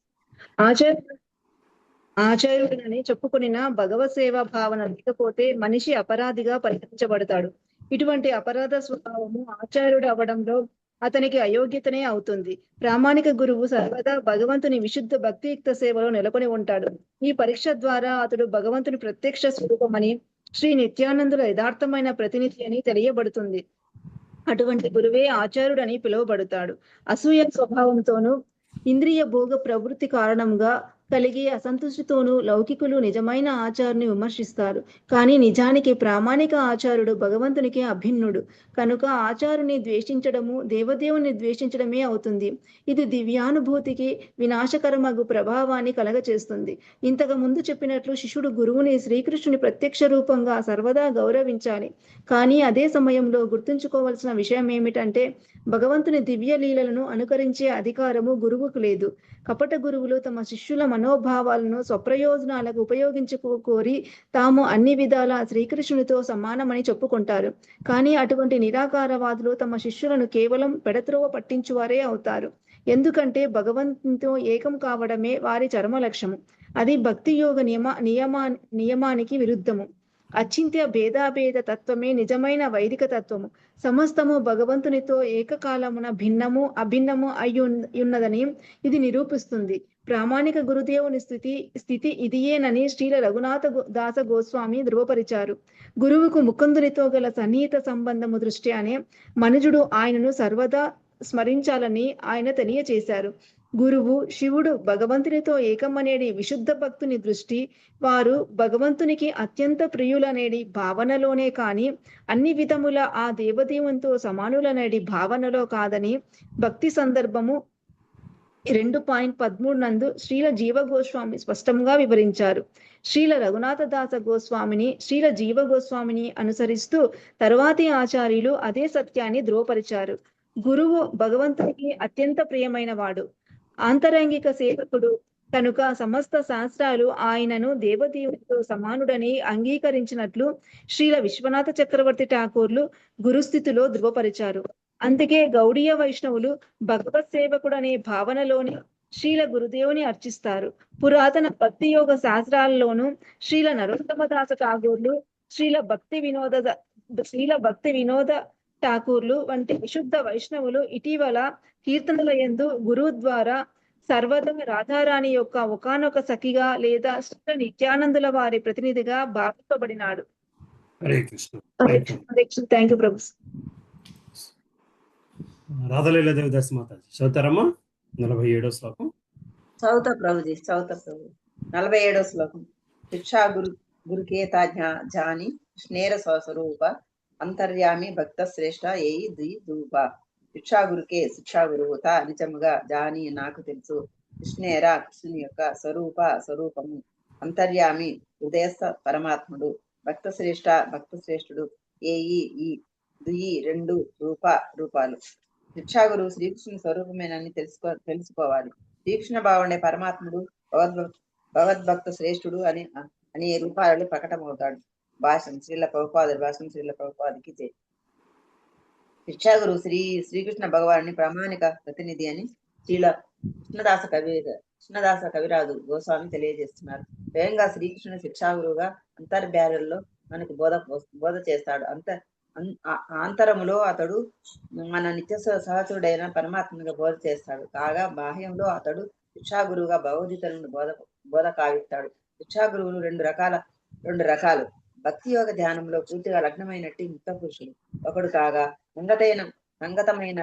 ఆచార్యుడని చెప్పుకున్న భగవత్ సేవా భావన లేకపోతే మనిషి అపరాధిగా పరిగణించబడతాడు. ఇటువంటి అపరాధ స్వభావము ఆచార్యుడు అవడంలో అతనికి అయోగ్యతనే అవుతుంది. ప్రామాణిక గురువు సర్వదా భగవంతుని విశుద్ధ భక్తియుక్త సేవలో నెలకొని ఉంటాడు. ఈ పరీక్ష ద్వారా అతడు భగవంతుని ప్రత్యక్ష స్వరూపమని, శ్రీ నిత్యానందుల యథార్థమైన ప్రతినిధి అని తెలియబడుతుంది. అటువంటి గురువే ఆచార్యుడని పిలువబడతాడు. అసూయ స్వభావంతోనూ ఇంద్రియ భోగ ప్రవృత్తి కారణంగా కలిగే అసంతృష్టితోనూ లౌకికులు నిజమైన ఆచార్యుని విమర్శిస్తారు. కానీ నిజానికి ప్రామాణిక ఆచార్యుడు భగవంతునికి అభిన్నుడు కనుక ఆచార్యుని ద్వేషించడము దేవదేవుని ద్వేషించడమే అవుతుంది. ఇది దివ్యానుభూతికి వినాశకరమగు ప్రభావాన్ని కలగచేస్తుంది. ఇంతకు ముందు చెప్పినట్లు శిష్యుడు గురువుని శ్రీకృష్ణుని ప్రత్యక్ష రూపంగా సర్వదా గౌరవించాలి. కానీ అదే సమయంలో గుర్తుంచుకోవాల్సిన విషయం ఏమిటంటే భగవంతుని దివ్య లీలలను అనుకరించే అధికారము గురువుకు లేదు. కపట గురువులు తమ శిష్యుల మనోభావాలను స్వప్రయోజనాలకు ఉపయోగించుకోరి తాము అన్ని విధాల శ్రీకృష్ణునితో సమానమని చెప్పుకుంటారు. కానీ అటువంటి నిరాకారవాదులు తమ శిష్యులను కేవలం పెడత్రోవ పట్టించువారే అవుతారు. ఎందుకంటే భగవంతునితో ఏకం కావడమే వారి చరమ లక్ష్యము. అది భక్తి యోగ నియమానికి విరుద్ధము. అచింత్య భేదాభేద తత్వమే నిజమైన వైదిక తత్వము. సమస్తము భగవంతునితో ఏకకాలమున భిన్నము అభిన్నము అయ్యున్నదని ఇది నిరూపిస్తుంది. ప్రామాణిక గురుదేవుని స్థితి ఇదియేనని శ్రీల రఘునాథ దాస గోస్వామి ధృవపరిచారు. గురువుకు ముకుందునితో గల సన్నిహిత సంబంధము దృష్ట్యానే మనుజుడు ఆయనను సర్వదా స్మరించాలని ఆయన తెలియచేశారు. గురువు శివుడు భగవంతునితో ఏకమనేది విశుద్ధ భక్తుని దృష్టి. వారు భగవంతునికి అత్యంత ప్రియులనేది భావనలోనే కాని అన్ని విధముల ఆ దేవదేవునితో సమానులనేది భావనలో కాదని భక్తి సందర్భము 2.13 నందు శ్రీల జీవ గోస్వామి స్పష్టంగా వివరించారు. శ్రీల రఘునాథ దాస గోస్వామిని శ్రీల జీవ గోస్వామిని అనుసరిస్తూ తరువాతి ఆచార్యులు అదే సత్యాన్ని ధృవపరిచారు. గురువు భగవంతునికి అత్యంత ప్రియమైన వాడు, ఆంతరంగిక సేవకుడు కనుక సమస్త శాస్త్రాలు ఆయనను దేవదేవునితో సమానుడని అంగీకరించినట్లు శ్రీల విశ్వనాథ చక్రవర్తి ఠాకూర్లు గురుస్థితిలో ధృవపరిచారు. అందుకే గౌడీయ వైష్ణవులు భగవత్ సేవకుడనే భావనలోని శ్రీల గురుదేవుని అర్చిస్తారు. పురాతన భక్తి యోగ శాస్త్రాల్లోనూ శ్రీల నరోత్తమదాస ఠాకూర్లు శ్రీల భక్తి వినోద ఠాకూర్లు వంటి విశుద్ధ వైష్ణవులు ఇటీవల కీర్తనల యందు గురువు ద్వారా సర్వదా రాధారాణి యొక్క ఒకానొక సఖిగా లేదా శ్రీ నిత్యానందుల వారి ప్రతినిధిగా భావింపబడినాడు. హరే కృష్ణ. థ్యాంక్ యూ ప్రభు. రాధలీల దేవదాస్ మాతాజీ చదువుతారమ్మా 47వ శ్లోకం. చదువుతా ప్రభుజీ, చదువుతా ప్రభు. 47వ శ్లోకం. శిక్షా గురుకేతా జాని కృష్ణేర స్వస్వరూప అంతర్యామి భక్త శ్రేష్ఠ ఏయి ద్విధూప. శిక్షా గురుకే, శిక్షా గురువుత నిజముగా జాని నాకు తెలుసు. కృష్ణేర కృష్ణుని యొక్క స్వరూపము. అంతర్యామి హృదయస్థ పరమాత్ముడు. భక్త శ్రేష్ఠుడు. ఏయి ఈ దుయి రెండు రూపాలు. శిక్షా గురువు శ్రీకృష్ణుని స్వరూపమేనని తెలుసుకోవాలి. శ్రీకృష్ణ భావుండే పరమాత్ముడు భగవద్భక్త శ్రేష్ఠుడు అనే రూపాలలో ప్రకటమవుతాడు. భాషం శ్రీల ప్రభుపాదికి జై. శిక్షా గురువు శ్రీకృష్ణ భగవానుని ప్రామాణిక ప్రతినిధి అని శ్రీల కృష్ణదాస కవిరాజు గోస్వామి తెలియజేస్తున్నారు. స్వయంగా శ్రీకృష్ణుని శిక్షా గురువుగా అంతర్బ్యారల్లో మనకు బోధ చేస్తాడు. ఆంతరములో అతడు మన నిత్య సహచరుడైన పరమాత్మగా బోధ చేస్తాడు. కాగా బాహ్యంలో అతడు శిక్షా గురువుగా భగవద్గీతలను బోధ కావిస్తాడు. శిక్షా గురువులు రెండు రకాలు. భక్తి యోగ ధ్యానంలో పూర్తిగా లగ్నమైనట్టు ముక్త పురుషులు ఒకడు కాగా, సంగతమైన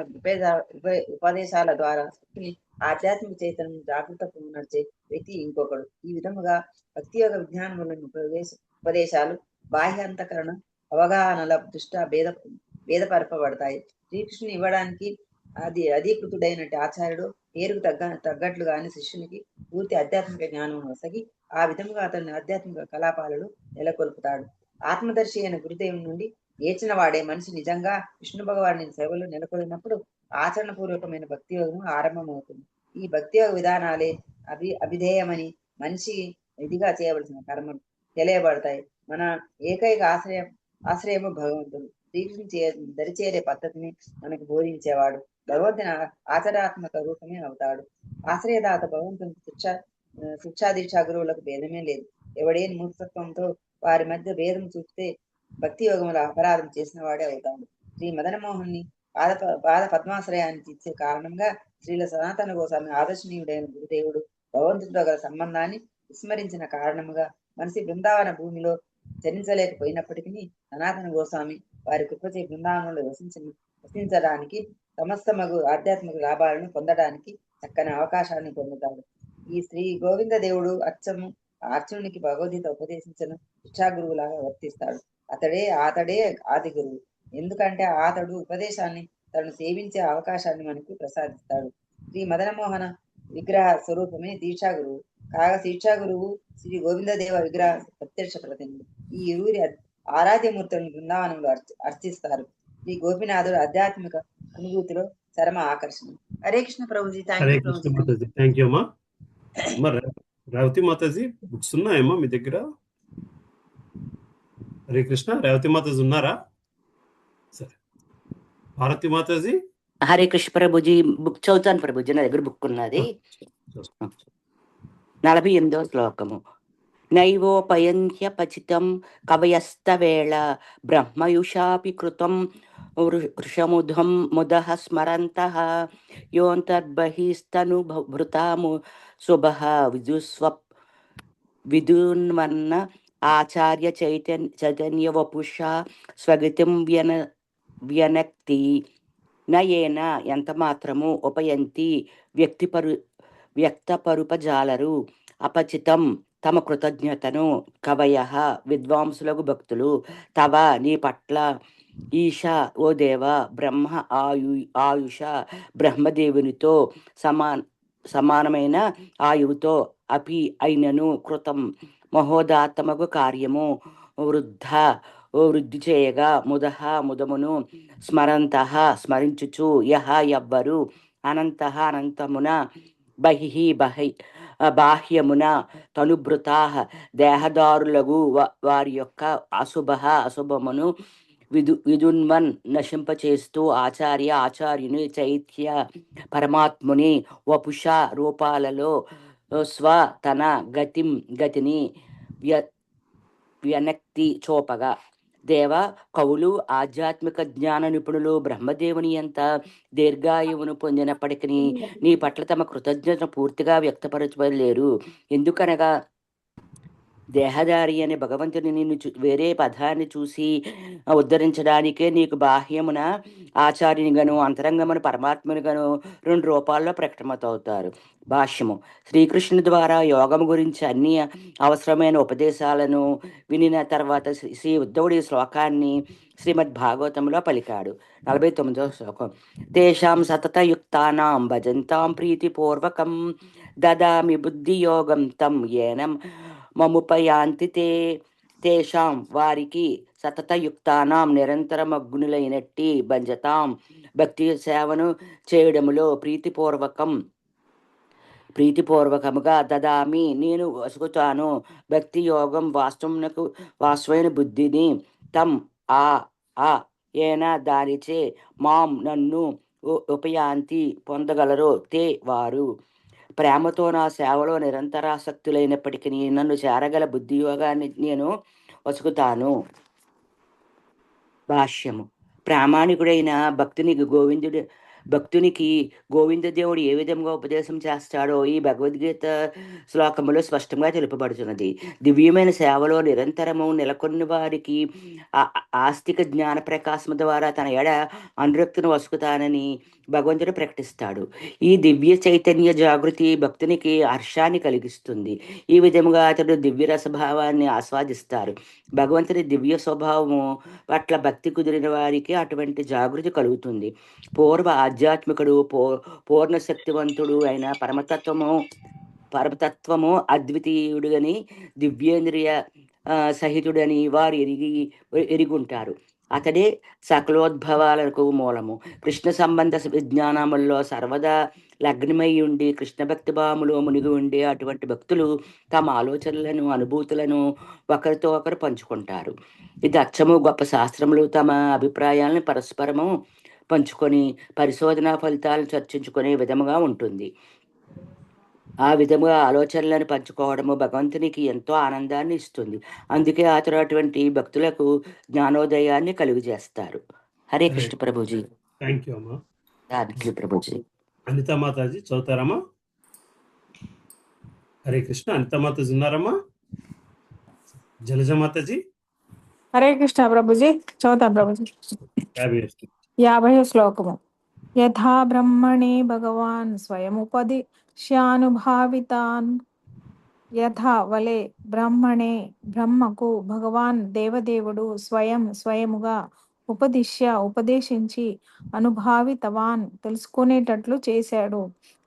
ఉపదేశాల ద్వారా శక్తిని ఆధ్యాత్మిక చైతన్యం జాగృతకు నడిచే వ్యక్తి ఇంకొకడు. ఈ విధముగా భక్తి యోగ విజ్ఞానములను ఉపదేశాలు బాహ్యాంతకరణ అవగాహనల దృష్ట్యా భేదపరపబడతాయి. శ్రీకృష్ణుని ఇవ్వడానికి అధీకృతుడైనట్టు ఆచార్యుడు పేరుకు తగ్గట్లుగానే శిష్యునికి పూర్తి ఆధ్యాత్మిక జ్ఞానం వసగి ఆ విధముగా అతన్ని ఆధ్యాత్మిక కలాపాలలో నెలకొల్పుతాడు. ఆత్మదర్శి అయిన గురుదేవుని నుండి నేర్చిన వాడే మనిషి నిజంగా విష్ణు భగవాని సేవలో నెలకొల్పినప్పుడు ఆచరణ పూర్వకమైన భక్తి యోగము ఆరంభమవుతుంది. ఈ భక్తి యోగ విధానాలే అభిధేయమని మనిషి విధిగా చేయవలసిన కర్మలు తెలియబడతాయి. మన ఏకైక ఆశ్రయము భగవంతుడు. శ్రీకృష్ణుని దరిచేరే పద్ధతిని మనకు బోధించేవాడు. భగవంతుని ఆచరాత్మక రూపమే అవుతాడు. ఆశ్రయదాత భగవంతుని శిక్షా గురువులకు భేదమే లేదు. ఎవడేని మూర్ఖత్వంతో వారి మధ్య భేదం చూస్తే భక్తి యోగముల అపరాధం చేసిన వాడే అవుతాడు. శ్రీ మదనమోహన్ని పాద పద్మాశ్రయాన్ని ఇచ్చే కారణంగా శ్రీల సనాతన గోస్వామి ఆదర్శనీయుడైన గురుదేవుడు భగవంతుడితో గల సంబంధాన్ని విస్మరించిన కారణముగా మనిషి బృందావన భూమిలో జనించలేకపోయినప్పటికీ సనాతన గోస్వామి వారి కృపచే బృందావనంలో వసించడానికి సమస్తమగు ఆధ్యాత్మిక లాభాలను పొందడానికి చక్కని అవకాశాన్ని పొందుతాడు. ఈ శ్రీ గోవింద దేవుడు అర్జునునికి భగవద్గీత ఉపదేశించిన శిక్షా గురువులాగా వర్తిస్తాడు. అతడే ఆది గురువు. ఎందుకంటే అతడు ఉపదేశాన్ని తను సేవించే అవకాశాన్ని మనకు ప్రసాదిస్తాడు. శ్రీ మదనమోహన విగ్రహ స్వరూపమే దీక్షా గురువు. కాగా శిక్షా గురువు శ్రీ గోవిందదేవ విగ్రహ ప్రత్యక్ష ప్రతినిధి. ఈ ఇరువురి ఆరాధ్యమూర్తులను బృందావనంలో అర్చిస్తారు. శ్రీ గోపినాథుడు ఆధ్యాత్మిక అనుభూతిలో చరమ ఆకర్షణ. హరే కృష్ణ ప్రభుజీ. థ్యాంక్ యూ అమ్మా. రేవతి మాతాజీ బుక్స్ ఉన్నాయమ్మా మీ దగ్గర? హరే కృష్ణ. రేవతి మాతాజీ ఉన్నారా? సరే. భారతి మాతాజీ. హరే కృష్ణ ప్రభుజీ. బుక్ చదువుతాను ప్రభుజీ, నా దగ్గర బుక్ ఉన్నది. 48వ శ్లోకము. నైవోపయంత్యపచితం కవయస్తవేళ బ్రహ్మయుషాపి కృతం వృషముధం ముదః స్మరంతః యోంతర్బహిస్తను భృతాము శుభః విదున్వన్న ఆచార్య చైతన్య వపుషా స్వగతిం వ్యనక్తి నయేన ఎంత మాత్రము ఉపయంతి వ్యక్తపరుపజాలరు అపచితం తమ కృతజ్ఞతను కవయః విద్వాంసులకు భక్తులు తవ నీ పట్ల ఈశ ఓ దేవ బ్రహ్మ ఆయుష బ్రహ్మదేవునితో సమానమైన ఆయువుతో అపి అయినను కృతం మహోదాత్తమగు కార్యము వృద్ధి చేయగా ముదమును స్మరంతః స్మరించుచు యహ ఎవ్వరు అనంతమున బాహ్యమున తనుభృతా దేహదారులగు వారి యొక్క అశుభమును విదున్వన్ నశింపచేస్తూ ఆచార్యుని చైత్య పరమాత్ముని వపుష రూపాలలో తన గతిని వ్యనక్తి చూపగా దేవ, కవులు ఆధ్యాత్మిక జ్ఞాన నిపుణులు బ్రహ్మదేవుని ఎంత దీర్ఘాయువును పొందినప్పటికీ నీ పట్ల తమ కృతజ్ఞతను పూర్తిగా వ్యక్తపరచలేరు. ఎందుకనగా దేహదారి అనే భగవంతుని నిన్ను వేరే పదాన్ని చూసి ఉద్ధరించడానికే నీకు బాహ్యమున ఆచార్యునిగాను అంతరంగమున పరమాత్మునిగాను 2 రూపాల్లో ప్రకటమవుతారు. భాష్యము: శ్రీకృష్ణుని ద్వారా యోగం గురించి అన్ని అవసరమైన ఉపదేశాలను వినిన తర్వాత శ్రీ ఉద్ధవుడి శ్లోకాన్ని శ్రీమద్ భాగవతంలో పలికాడు. 49వ శ్లోకం: తేషాం సతతయుక్తానాం భజంతాం ప్రీతిపూర్వకం దదామి బుద్ధియోగం తం ఏనం మముపయాంతి తేషాం వారికి సతతయుక్తానాం నిరంతరమగ్నులైనట్టి భంజతాం భక్తి సేవను చేయడములో ప్రీతిపూర్వకముగా దదామి నేను వసుకుతాను భక్తి యోగం వాస్తవమైన బుద్ధిని తం ఆ ఏనా దానిచే మాం నన్ను ఉపయాంతి పొందగలరో తే వారు ప్రేమతో నా సేవలో నిరంతరాసక్తులైనప్పటికీ నన్ను చేరగల బుద్ధియోగాన్ని నేను వసుకుతాను. భాష్యము: ప్రామాణికుడైన భక్తునికి గోవిందదేవుడు ఏ విధంగా ఉపదేశం చేస్తాడో ఈ భగవద్గీత శ్లోకములో స్పష్టంగా తెలుపబడుతున్నది. దివ్యమైన సేవలో నిరంతరము నెలకొన్న వారికి ఆస్తిక జ్ఞాన ప్రకాశము ద్వారా తన ఎడ అనురక్తిని వసుకుతానని భగవంతుడు ప్రకటిస్తాడు. ఈ దివ్య చైతన్య జాగృతి భక్తునికి హర్షాన్ని కలిగిస్తుంది. ఈ విధముగా అతడు దివ్య రసభావాన్ని ఆస్వాదిస్తారు. భగవంతుని దివ్య స్వభావము పట్ల భక్తి కుదిరిన వారికి అటువంటి జాగృతి కలుగుతుంది. పూర్వ ఆధ్యాత్మికుడు పూర్ణ శక్తివంతుడు అయిన పరమతత్వము అద్వితీయుడుగని దివ్యేంద్రియ సహితుడని వారు ఎరుగుంటారు. అతడే సకలోద్భవాలకు మూలము. కృష్ణ సంబంధ విజ్ఞానముల్లో సర్వదా లగ్నమై ఉండి కృష్ణ భక్తి భావములో మునిగి ఉండే అటువంటి భక్తులు తమ ఆలోచనలను అనుభూతులను ఒకరితో ఒకరు పంచుకుంటారు. ఇది అచ్చము గొప్ప శాస్త్రములు తమ అభిప్రాయాలను పరస్పరము పంచుకొని పరిశోధనా ఫలితాలను చర్చించుకునే విధముగా ఉంటుంది. ఆ విధముగా ఆలోచనలను పంచుకోవడము భగవంతునికి ఎంతో ఆనందాన్ని ఇస్తుంది. అందుకే అతడు అటువంటి భక్తులకు జ్ఞానోదయాన్ని కలుగు చేస్తారు. హరే కృష్ణ ప్రభుజీ. థ్యాంక్ యూ అమ్మా. Thank you Prabhuji. అనితా మాతాజీ చదువుతారమ్మా? హరే కృష్ణ. అనితా మాతాజీ ఉన్నారమ్మా? జలజ మాతాజీ. హరే కృష్ణ ప్రభుజీ. చదువుతాం ప్రభుజీ. 50వ శ్లోకము. యథా బ్రహ్మణే భగవాన్ స్వయముపదిశ్యానుభావితాన్ యథా వలే బ్రహ్మణే బ్రహ్మకు భగవాన్ దేవదేవుడు స్వయముగా ఉపదేశించి అనుభావితవాన్ తెలుసుకునేటట్లు చేశాడు.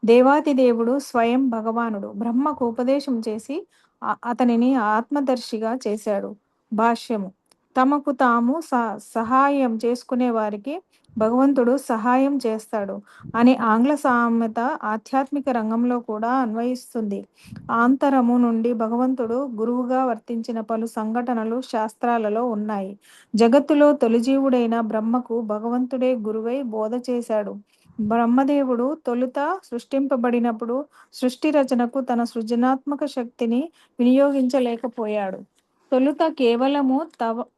దేవాది దేవుడు స్వయం భగవానుడు బ్రహ్మకు ఉపదేశం చేసి అతనిని ఆత్మదర్శిగా చేశాడు. భాష్యము: తమకు తాము సహాయం చేసుకునే వారికి భగవంతుడు సహాయం చేస్తాడు అని ఆంగ్ల సామెత ఆధ్యాత్మిక రంగంలో కూడా అన్వయిస్తుంది. ఆంతరము నుండి భగవంతుడు గురువుగా వర్తించిన పలు సంఘటనలు శాస్త్రాలలో ఉన్నాయి. జగత్తులో తొలిజీవుడైన బ్రహ్మకు భగవంతుడే గురువై బోధ చేశాడు. బ్రహ్మదేవుడు తొలుత సృష్టింపబడినప్పుడు సృష్టి రచనకు తన సృజనాత్మక శక్తిని వినియోగించలేకపోయాడు. తొలుత కేవలము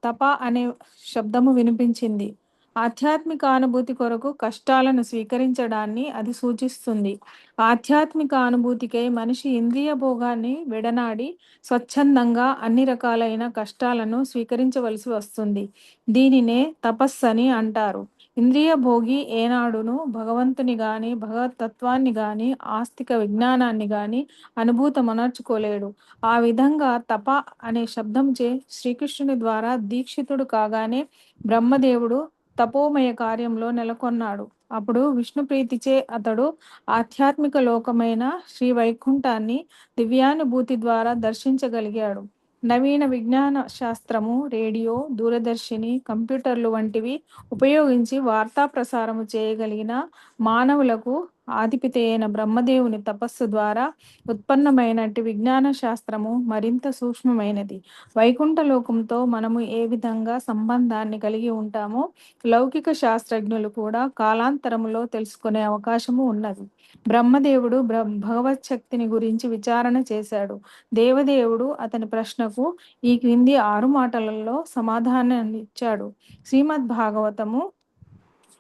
తప అనే శబ్దము వినిపించింది. ఆధ్యాత్మిక అనుభూతి కొరకు కష్టాలను స్వీకరించడాన్ని అది సూచిస్తుంది. ఆధ్యాత్మిక అనుభూతికై మనిషి ఇంద్రియ భోగాన్ని విడనాడి స్వచ్ఛందంగా అన్ని రకాలైన కష్టాలను స్వీకరించవలసి వస్తుంది. దీనినే తపస్సని అంటారు. ఇంద్రియ భోగి ఏనాడును భగవంతుని గాని భగవతత్వాన్ని గాని ఆస్తిక విజ్ఞానాన్ని గాని అనుభూతమనర్చుకోలేడు. ఆ విధంగా తప అనే శబ్దంచే శ్రీకృష్ణుని ద్వారా దీక్షితుడు కాగానే బ్రహ్మదేవుడు తపోమయ కార్యంలో నెలకొన్నాడు. అప్పుడు విష్ణు ప్రీతిచే అతడు ఆధ్యాత్మిక లోకమైన శ్రీ వైకుంఠాన్ని దివ్యానుభూతి ద్వారా దర్శించగలిగాడు. నవీన విజ్ఞాన శాస్త్రము, రేడియో, దూరదర్శిని, కంప్యూటర్లు వంటివి ఉపయోగించి వార్తా ప్రసారము చేయగలిగిన మానవులకు ఆదిపిత అయిన బ్రహ్మదేవుని తపస్సు ద్వారా ఉత్పన్నమైనట్టి విజ్ఞాన శాస్త్రము మరింత సూక్ష్మమైనది. వైకుంఠ లోకంతో మనము ఏ విధంగా సంబంధాన్ని కలిగి ఉంటామో లౌకిక శాస్త్రజ్ఞులు కూడా కాలాంతరములో తెలుసుకునే అవకాశము ఉన్నది. బ్రహ్మదేవుడు భగవత్ శక్తిని గురించి విచారణ చేశాడు. దేవదేవుడు అతని ప్రశ్నకు ఈ క్రింది 6 మాటలలో సమాధానాన్ని ఇచ్చాడు. శ్రీమద్ భాగవతము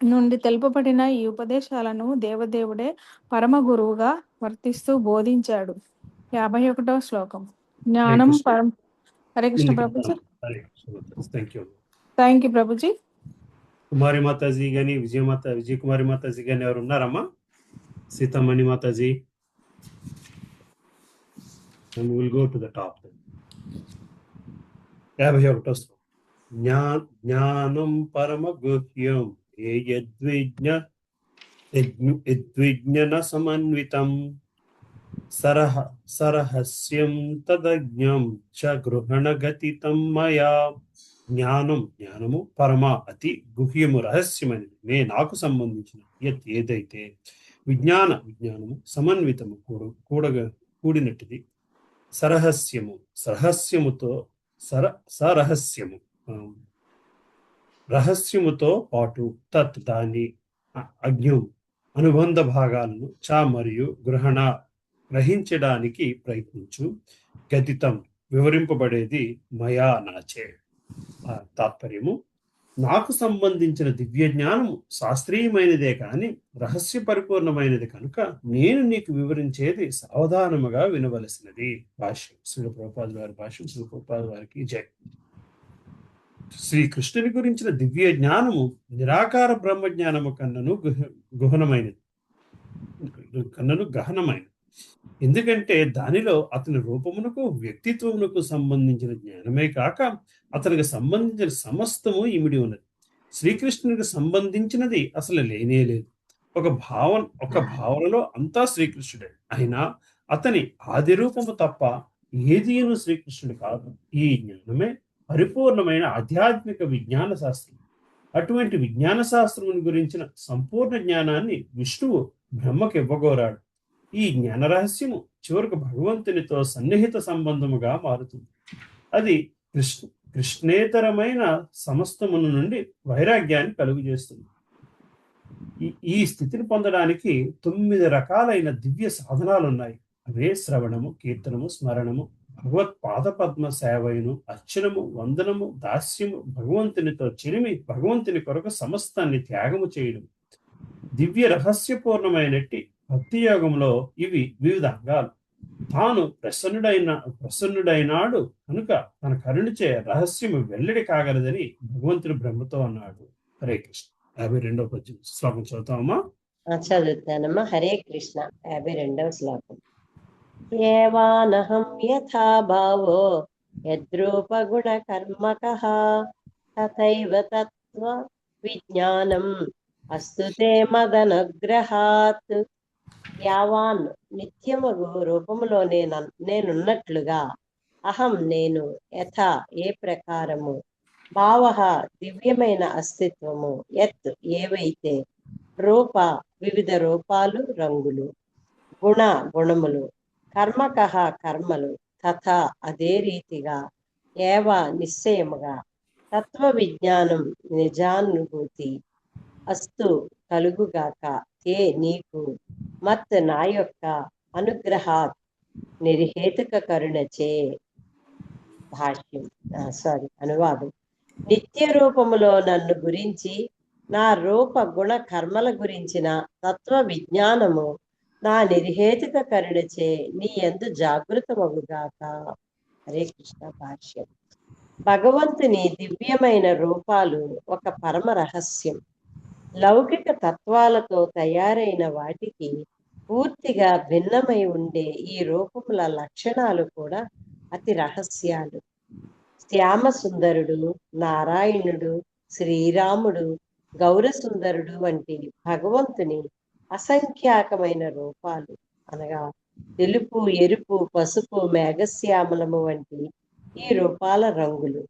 నుండి తెలుపబడిన ఈ ఉపదేశాలను దేవదేవుడే పరమ గురువుగా వర్తిస్తూ బోధించాడు. 51వ శ్లోకం. జ్ఞానం పరం. హరే కృష్ణ ప్రభుజీ. Thank you Prabhuji. కుమారి మాతాజీ గాని విజయ కుమారి మాతాజీ గాని ఎవరు ఉన్నారమ్మా? Sitamani Mataji. And we will go to the top. 51వ శ్లోకం. జ్ఞానం పరమ గుహ్యం యద్విజ్ఞాన సమన్వితం సరహస్యం తదజ్ఞం చ గృహణగతితం మయా. జ్ఞానము పరమ అతి గుహ్యము రహస్యమైనది నాకు సంబంధించిన ఏదైతే విజ్ఞానము సమన్వితము కూడినట్టుది రహస్యముతో పాటు తత్ దాని అజ్ఞం అనుబంధ భాగాలను చ మరియు గ్రహించడానికి ప్రయత్నించు. గతితం వివరింపబడేది మయా నాచే. తాత్పర్యము, నాకు సంబంధించిన దివ్య జ్ఞానము శాస్త్రీయమైనదే కాని రహస్య పరిపూర్ణమైనది కనుక నేను నీకు వివరించేది సావధానముగా వినవలసినది. భాష్యం శ్రీల ప్రభుపాదుల వారి భాష్యం. శ్రీల ప్రభుపాదుల వారికి జై. శ్రీకృష్ణుని గురించిన దివ్య జ్ఞానము నిరాకార బ్రహ్మ జ్ఞానము కన్నను గహనమైనది. ఎందుకంటే దానిలో అతని రూపమునకు వ్యక్తిత్వమునకు సంబంధించిన జ్ఞానమే కాక అతనికి సంబంధించిన సమస్తము ఇమిడి ఉన్నది. శ్రీకృష్ణునికి సంబంధించినది అసలు లేనే లేదు. ఒక భావనలో అంతా శ్రీకృష్ణుడే. అయినా అతని ఆది రూపము తప్ప ఏదీను శ్రీకృష్ణుడు కాదు. ఈ జ్ఞానమే పరిపూర్ణమైన ఆధ్యాత్మిక విజ్ఞాన శాస్త్రం. అటువంటి విజ్ఞాన శాస్త్రముని గురించిన సంపూర్ణ జ్ఞానాన్ని విష్ణువు బ్రహ్మకు ఇవ్వగోరాడు. ఈ జ్ఞాన రహస్యము చివరకు భగవంతునితో సన్నిహిత సంబంధముగా మారుతుంది. అది కృష్ణేతరమైన సమస్తమును నుండి వైరాగ్యాన్ని కలుగు చేస్తుంది. ఈ స్థితిని పొందడానికి 9 రకాలైన దివ్య సాధనాలు ఉన్నాయి. అవే శ్రవణము, కీర్తనము, స్మరణము, భగవత్ పాద పద్మ సేవయును, అర్చనము, వందనము, దాస్యము, భగవంతునితో చెలిమి, భగవంతుని కొరకు సమస్తాన్ని త్యాగము చేయడం. దివ్య రహస్యపూర్ణమైనట్టి భక్తి యోగంలో ఇవి వివిధ అంగాలు. తాను ప్రసన్నుడైనాడు కనుక తన కరుణిచే రహస్యము వెల్లడి కాగలదని భగవంతుడు బ్రహ్మతో అన్నాడు. హరే కృష్ణ. 52వ పద్యం శ్లోకం చదువుతామా? చదువుతానమ్మా. హరే కృష్ణ. 52వ శ్లోకం. ఏవానహం యథా భావో యద్రూపగుణ కర్మకః తథైవ తత్వ విజ్ఞానం అస్తు తే మదనుగ్రహాత్. యావాన్ నిత్యమగు రూపములో నేనున్నట్లుగా, అహం నేను, యథా ఏ ప్రకారము, భావ దివ్యమైన అస్తిత్వము, యత్ ఏవైతే, రూప వివిధ రూపాలు రంగులు, గుణ గుణములు, కర్మకః కర్మలు, తథా అదే రీతిగా, ఏవ నిశ్చయముగా, తత్వ విజ్ఞానం నిజానుభూతి, అస్తు కలుగుగాక, తే నీకు, మత్ నా యొక్క, అనుగ్రహాత్ నిర్హేతుక కరుణచే. భాష్యం అనువాదం. నిత్య రూపములో నన్ను గురించి, నా రూప గుణ కర్మల గురించిన తత్వ విజ్ఞానము నా నిర్హేతుక కరుణచే నీ యందు జాగృతమగుగాక. హరే కృష్ణ. భాష్యం. భగవంతుని దివ్యమైన రూపాలు ఒక పరమ రహస్యం. లౌకిక తత్వాలతో తయారైన వాటికి పూర్తిగా భిన్నమై ఉండే ఈ రూపముల లక్షణాలు కూడా అతి రహస్యాలు. శ్యామసుందరుడు, నారాయణుడు, శ్రీరాముడు, గౌరసుందరుడు వంటి భగవంతుని అసంఖ్యాకమైన రూపాలు, అనగా తెలుపు, ఎరుపు, పసుపు, మేఘశ్యామలము వంటి ఈ రూపాల రంగులు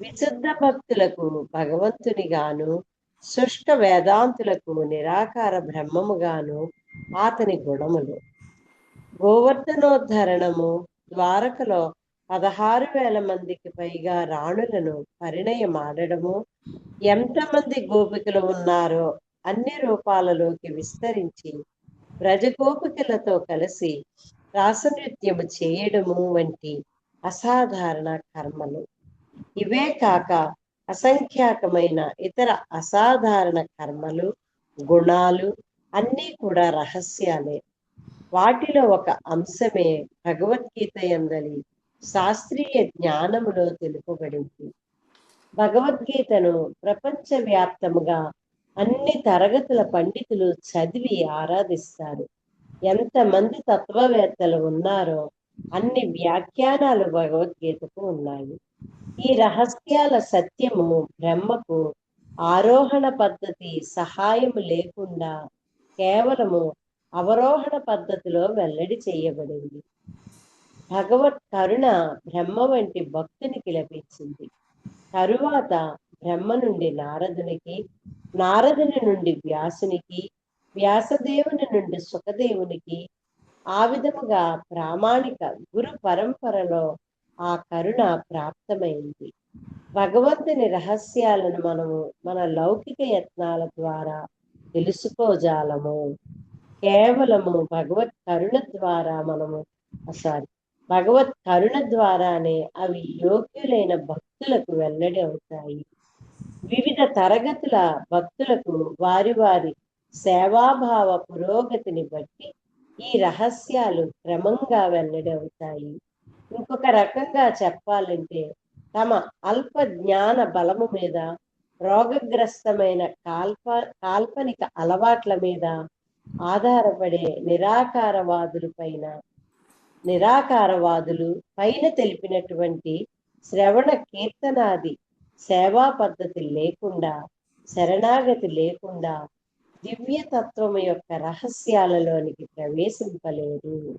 విశుద్ధ భక్తులకు భగవంతునిగాను, శుష్క వేదాంతులకు నిరాకార బ్రహ్మముగాను అతని గుణములు. గోవర్ధనోద్ధరణము, ద్వారకలో 16,000 మందికి పైగా రాణులను పరిణయమాడడము, ఎంతమంది గోపికలు ఉన్నారో అన్ని రూపాలలోకి విస్తరించి ప్రజగోపికలతో కలిసి రాసనృత్యము చేయడము వంటి అసాధారణ కర్మలు. ఇవే కాక అసంఖ్యాకమైన ఇతర అసాధారణ కర్మలు, గుణాలు అన్నీ కూడా రహస్యాలే. వాటిలో ఒక అంశమే భగవద్గీత యందలి శాస్త్రీయ జ్ఞానములో తెలుపబడింది. భగవద్గీతను ప్రపంచవ్యాప్తముగా అన్ని తరగతుల పండితులు చదివి ఆరాధిస్తారు. ఎంతమంది తత్వవేత్తలు ఉన్నారో అన్ని వ్యాఖ్యానాలు భగవద్గీతకు ఉన్నాయి. ఈ రహస్యాల సత్యము బ్రహ్మకు ఆరోహణ పద్ధతి సహాయము లేకుండా కేవలము అవరోహణ పద్ధతిలో వెల్లడి చేయబడింది. భగవత్ కరుణ బ్రహ్మ వంటి భక్తునికి లభించింది. తరువాత బ్రహ్మ నుండి నారదునికి, నారదుని నుండి వ్యాసునికి, వ్యాసదేవుని నుండి సుఖదేవునికి, ఆ విధముగా ప్రామాణిక గురు పరంపరలో ఆ కరుణ ప్రాప్తమైంది. భగవంతుని రహస్యాలను మనము మన లౌకిక యత్నాల ద్వారా తెలుసుకోజాలము. కేవలము భగవత్ కరుణ ద్వారానే అవి యోగ్యులైన భక్తులకు వెల్లడి అవుతాయి. వివిధ తరగతుల భక్తులకు వారి వారి సేవాభావ పురోగతిని బట్టి ఈ రహస్యాలు క్రమంగా వెల్లడి అవుతాయి. ఇంకొక రకంగా చెప్పాలంటే తమ అల్ప జ్ఞాన బలము మీద, రోగగ్రస్తమైన కాల్పనిక అలవాట్ల మీద ఆధారపడే నిరాకారవాదులు పైన తెలిపినటువంటి శ్రవణ కీర్తనాది సేవా పద్ధతి లేకుండా, శరణాగతి లేకుండా దివ్యతత్వము యొక్క రహస్యాలలోనికి ప్రవేశింపలేరు.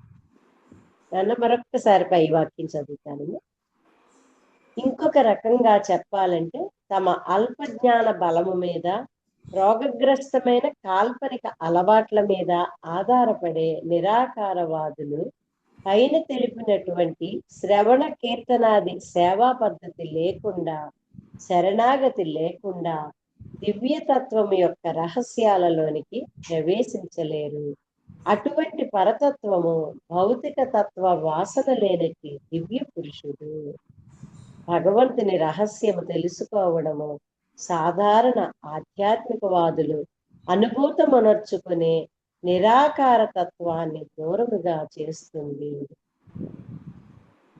నన్ను మరొక్కసారి పై వాక్యం చదువుతాను. ఇంకొక రకంగా చెప్పాలంటే తమ అల్పజ్ఞాన బలము మీద, రోగగ్రస్తమైన కాల్పనిక అలవాట్ల మీద ఆధారపడే నిరాకారవాదులు పైన తెలిపినటువంటి శ్రవణ కీర్తనాది సేవా పద్ధతి లేకుండా, శరణాగతి లేకుండా దివ్యతత్వం యొక్క రహస్యాలలోనికి ప్రవేశించలేరు. అటువంటి పరతత్వము భౌతిక తత్వ వాసన లేనట్టి దివ్య పురుషుడు. భగవంతుని రహస్యము తెలుసుకోవడము సాధారణ ఆధ్యాత్మికవాదులు అనుభూతమునర్చుకునే నిరాకార తత్వాన్ని దూరముగా చేస్తుంది.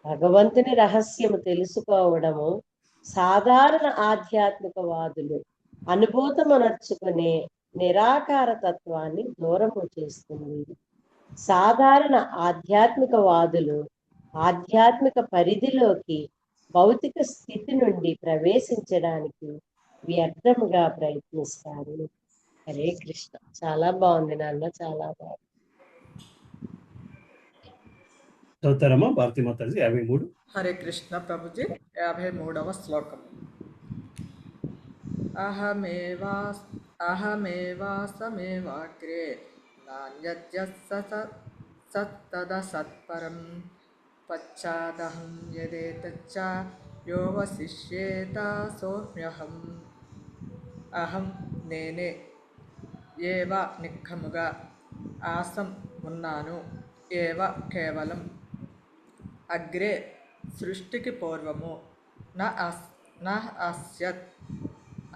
భగవంతుని రహస్యము తెలుసుకోవడము సాధారణ ఆధ్యాత్మికవాదులు అనుభూతమునర్చుకునే నిరాకార తత్వాన్ని దూరము చేస్తుంది. సాధారణ ఆధ్యాత్మికవాదులు ఆధ్యాత్మిక పరిధిలోకి భౌతిక స్థితి నుండి ప్రవేశించడానికి వ్యర్థముగా ప్రయత్నిస్తారు. హరే కృష్ణ. చాలా బాగుంది నాన్న, చాలా బాగుంది. చదువుతారమ్మా భారతీ మాతాజీ 53. హరే కృష్ణ ప్రభుజీ. 53వ శ్లోకం. అహమేవాసమేవాగ్రే నాన్యద్యస్తదసత్పరం పశ్చాదహం యదేతచ్చ యో వశిష్యేత సోమ్యహం. అహం నేనే, ఏవ నిఖముగా, ఆసం ఉన్నాను, ఏవ కేవలం, అగ్రే సృష్టికి పూర్వము, నా అస్యత్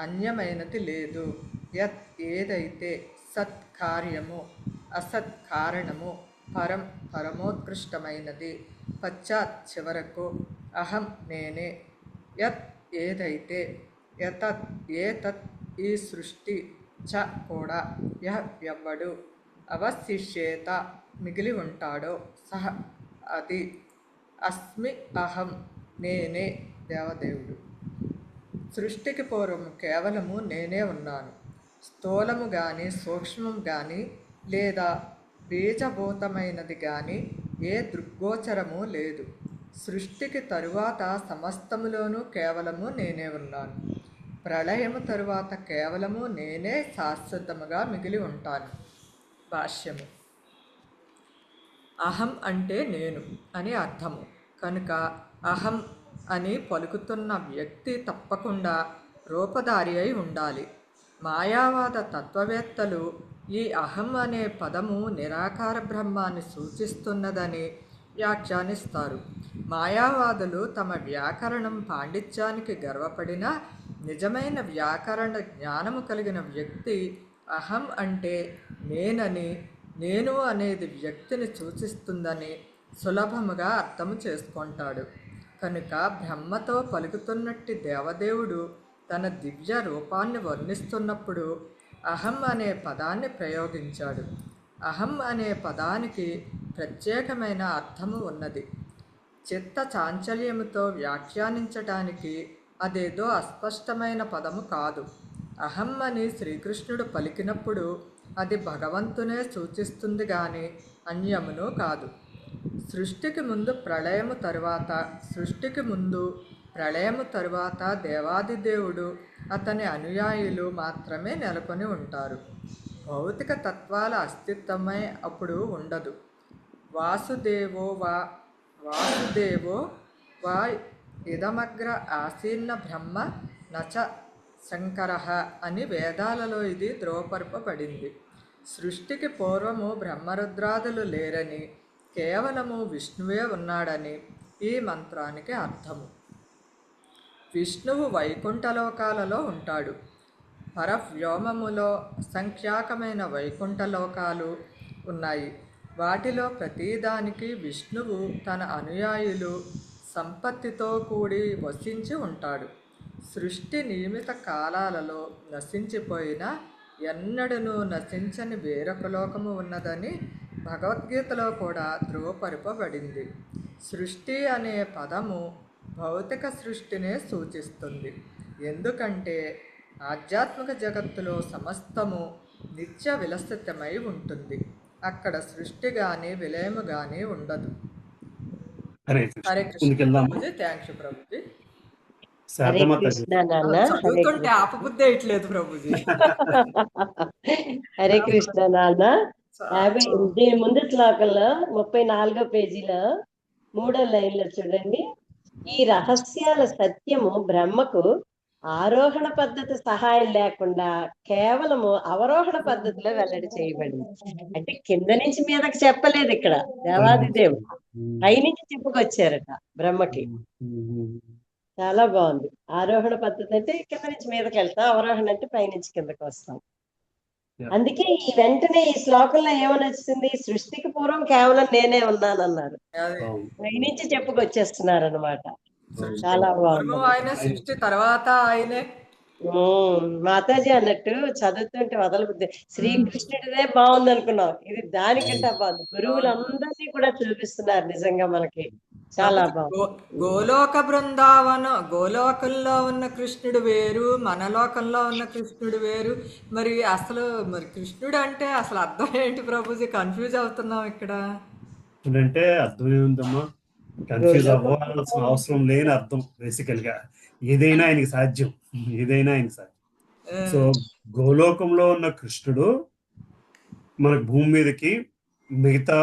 అన్యమైనది లేదు, యత్ ఏదైతే, సత్ కార్యము, అసత్ కారణము, పరం పరమోత్కృష్టమైనది, పశ్చాత్ చివరకు, అహం నేనే, యత్ ఏదైతే, యతత్ ఏతత్ ఈ సృష్టి, చ కూడా, యహ్ ఎవ్వడు, అవశిష్యేత మిగిలి ఉంటాడో, సహ అది, అస్మి అహం నేనే దేవదేవుడు. సృష్టికి పూర్వము కేవలము నేనే ఉన్నాను. స్థూలము గాని, సూక్ష్మం గాని, లేదా బీజభూతమైనది గాని ఏ దృగ్గోచరము లేదు. సృష్టికి తరువాత సమస్తములోనూ కేవలము నేనే ఉన్నాను. ప్రళయము తరువాత కేవలము నేనే శాశ్వతముగా మిగిలి ఉంటాను. భాష్యము. అహం అంటే నేను అని అర్థము కనుక అహం అని పలుకుతున్న వ్యక్తి తప్పకుండా రూపధారి అయి ఉండాలి. మాయావాద తత్వవేత్తలు ఈ అహం అనే పదము నిరాకార బ్రహ్మాన్ని సూచిస్తున్నదని వ్యాఖ్యానిస్తారు. మాయావాదులు తమ వ్యాకరణం పాండిత్యానికి గర్వపడిన నిజమైన వ్యాకరణ జ్ఞానము కలిగిన వ్యక్తి అహం అంటే నేనని, నేను అనేది వ్యక్తిని సూచిస్తుందని సులభముగా అర్థం చేసుకుంటాడు. కనుక బ్రహ్మతో పలుకుతున్నట్టి దేవదేవుడు తన దివ్య రూపాన్ని వర్ణిస్తున్నప్పుడు అహం అనే పదాన్ని ప్రయోగించాడు. అహం అనే పదానికి ప్రత్యేకమైన అర్థము ఉన్నది. చిత్త చాంచల్యముతో వ్యాఖ్యానించటానికి అదేదో అస్పష్టమైన పదము కాదు. అహం అని శ్రీకృష్ణుడు పలికినప్పుడు అది భగవంతునే సూచిస్తుంది కానీ అన్యమును కాదు. సృష్టికి ముందు ప్రళయము తరువాత, సృష్టికి ముందు ప్రళయము తరువాత దేవాదిదేవుడు అతని అనుయాయులు మాత్రమే నెలకొని ఉంటారు. భౌతిక తత్వాల అస్తిత్వమే అప్పుడు ఉండదు. వాసుదేవో వా ఇదమగ్ర ఆసీన్న బ్రహ్మ నచ శంకర అని వేదాలలో ఇది ధ్రువపరపబడింది. సృష్టికి పూర్వము బ్రహ్మరుద్రాదులు లేరని, కేవలము విష్ణువే ఉన్నాడని ఈ మంత్రానికి అర్థము. విష్ణువు వైకుంఠలోకాలలో ఉంటాడు. పరవ్యోమములో అసంఖ్యాకమైన వైకుంఠలోకాలు ఉన్నాయి. వాటిలో ప్రతిదానికి విష్ణువు తన అనుయాయులు సంపత్తితో కూడి వసించి ఉంటాడు. సృష్టి నియమిత కాలాలలో నశించిపోయిన ఎన్నడూ నశించని వేరొక లోకము ఉన్నదని భగవద్గీతలో కూడా ధృవపరపబడింది. సృష్టి అనే పదము భౌతిక సృష్టినే సూచిస్తుంది. ఎందుకంటే ఆధ్యాత్మిక జగత్తులో సమస్తము నిత్య విలసితమై ఉంటుంది. అక్కడ సృష్టి కానీ విలయము కానీ ఉండదు. హరే హరే కృష్ణ. కృష్ణ ప్రభుజీ. థ్యాంక్ యూ ప్రభుజీ. హరే కృష్ణ నాన్న. హరే చదువుతుంటే ఆపబుద్ధి వేయట్లేదు ప్రభుజీ. హరే కృష్ణ నాన్న. దీని ముందు శ్లోకంలో 34వ పేజీలో 3వ లైన్లో చూడండి. ఈ రహస్యాల సత్యము బ్రహ్మకు ఆరోహణ పద్ధతి సహాయం లేకుండా కేవలము అవరోహణ పద్ధతిలో వెల్లడి చేయబడింది. అంటే కింద నుంచి మీదకి చెప్పలేదు ఇక్కడ దేవాదిదేవుడు, పైనుంచి చెప్పుకొచ్చారట బ్రహ్మకి. చాలా బాగుంది. ఆరోహణ పద్ధతి అంటే కింద నుంచి మీదకి వెళ్తాం, అవరోహణ అంటే పైనుంచి కిందకి వస్తాం. అందుకే ఈ వెంటనే ఈ శ్లోకంలో ఏమని వచ్చింది, సృష్టికి పూర్వం కేవలం నేనే ఉన్నానన్నారు. పైనుంచి చెప్పుకొచ్చేస్తున్నారు అనమాట. చాలా బాగుంది. ఆయన సృష్టి తర్వాత ఆయనే. మాతాజీ అన్నట్టు చదువుతుంటే వదలబుద్ది. శ్రీకృష్ణుడిదే బాగుంది అనుకున్నాం, ఇది దానికంటే బాగుంది. గురువులందరినీ కూడా చూపిస్తున్నారు నిజంగా మనకి. చాలా బాగుంది. గోలోక బృందావనం, గోలోకంలో ఉన్న కృష్ణుడు వేరు, మన లోకంలో ఉన్న కృష్ణుడు వేరు. మరి అసలు కృష్ణుడు అంటే అసలు అర్థం ఏంటి ప్రభుజీ? కన్ఫ్యూజ్ అవుతున్నాం ఇక్కడ. అంటే అర్థం ఏముందమ్మా, కన్ఫ్యూజ్ అవ్వాల్సిన అవసరం లేని అర్థం. బేసికల్ గా ఏదైనా ఆయనకి సాధ్యం, ఏదైనా ఆయనకి సాధ్యం. సో గోలోకంలో ఉన్న కృష్ణుడు మనకు భూమి మీదకి, మిగతా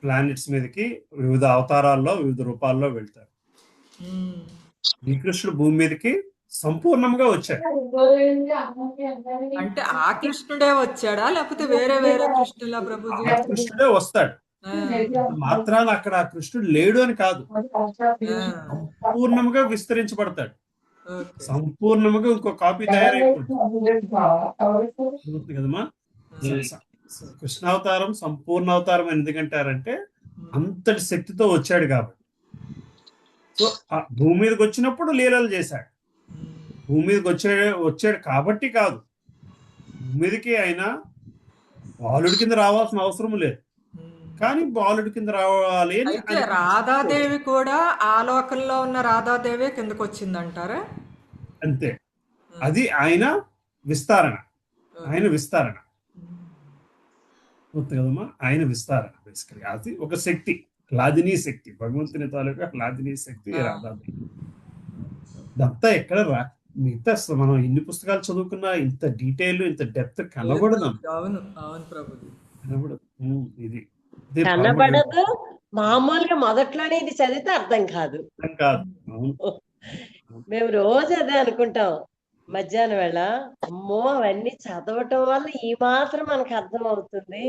ప్లానెట్స్ మీదకి వివిధ అవతారాల్లో వివిధ రూపాల్లో వెళ్తారు. శ్రీకృష్ణుడు భూమి మీదకి సంపూర్ణంగా వచ్చాడు. అంటే ఆ కృష్ణుడే వచ్చాడా లేకపోతే వేరే వేరే కృష్ణులా ప్రభుజీ? ఆ కృష్ణుడే వస్తాడు. మాత్రాన అక్కడ ఆ కృష్ణుడు లేడు అని కాదు, సంపూర్ణంగా విస్తరించబడతాడు. సంపూర్ణంగా ఇంకో కాపీ తయారైపోతుంది కదమ్మా. కృష్ణావతారం సంపూర్ణ అవతారం అని ఎందుకంటారంటే అంతటి శక్తితో వచ్చాడు కాబట్టి. సో ఆ భూమి మీదకి వచ్చినప్పుడు లీలలు చేశాడు. భూమి మీదకి వచ్చాడు కాబట్టి కాదు, భూమి మీదకి ఆయన బాలుడి కింద రావాల్సిన అవసరం లేదు, కానీ బాలుడి కింద రావాలి అని. అయితే రాధాదేవి కూడా ఆ లోకంలో ఉన్న రాధాదేవి కిందకు వచ్చిందంటారా? అంతే, అది ఆయన విస్తరణ. ఆయన విస్తరణ కదమ్మా, ఆయన విస్తరణ. బేసికలీ అది ఒక శక్తి, హ్లాదినీ శక్తి, భగవంతుని తాలూకా హ్లాదినీ శక్తి రాధాదేవి. ఇదంతా ఎక్కడ మిగతా మనం ఎన్ని పుస్తకాలు చదువుకున్నా ఇంత డీటెయిల్, ఇంత డెప్త్ కనబడదు. అవును అవును ప్రభుజీ, కనబడదు. ఇది కనబడదు. మామూలుగా మొదట్లోనే ఇది చదివితే అర్థం కాదు. కాదు. మేము రోజు అదే అనుకుంటాం, మధ్యాహ్నం వేళ అమ్మో అవన్నీ చదవటం వల్ల ఈ మాత్రం మనకు అర్థం అవుతుంది.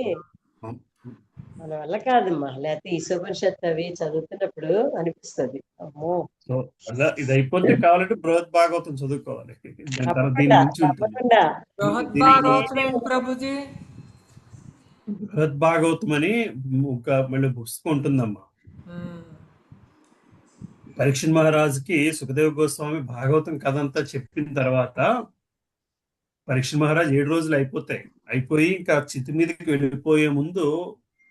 మన వల్ల కాదమ్మా, లేకపోతే ఈశోపనిషత్తు అవి చదువుతున్నప్పుడు అనిపిస్తుంది అమ్మో. సో అలా ఇది అయిపోతే కావాలంటే బృహత్ భాగవతం చదువుకోవాలి. దాని తర్వాత దీని తప్పకుండా నుంచి ఉంటుంది. తప్పకుండా. బృహత్ దీనికి భాగవతం ఏంటి ప్రభుజీ? బృహత్ భాగవతం అని ఒక మళ్ళీ పుస్తకం ఉంటుందమ్మా. పరీక్షణ్ మహారాజుకి సుఖదేవ్ గోస్వామి భాగవతం కథ అంతా చెప్పిన తర్వాత పరీక్షణ్ మహారాజ్ 7 రోజులు అయిపోయి ఇంకా చితి మీదకి వెళ్ళిపోయే ముందు,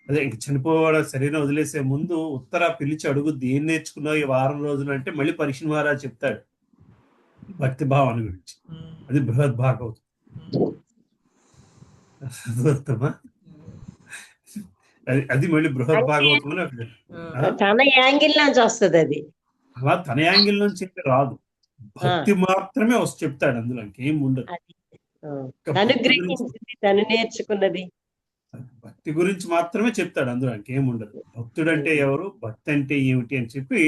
అదే ఇంక చనిపోవాడ శరీరం వదిలేసే ముందు ఉత్తర పిలిచి అడుగుద్ది, ఏం నేర్చుకున్నావు ఈ వారం రోజులు అంటే మళ్ళీ పరీక్షణ్ మహారాజ్ చెప్తాడు భక్తి భావాన్ని గురించి. అది బృహత్ భాగవతం. అర్థమా? అది మళ్ళీ బృహత్ భాగవతం అని అక్కడ తన యాంగిల్ నుంచి వస్తుంది అది. అలా తన యాంగిల్ నుంచి రాదు, భక్తి మాత్రమే వస్తు చెప్తాడు, అందులో ఇంకేం ఉండదు. తను నేర్చుకున్నది భక్తి గురించి మాత్రమే చెప్తాడు, అందులో ఇంకేం ఉండదు. భక్తుడు అంటే ఎవరు, భక్తి అంటే ఏమిటి అని చెప్పి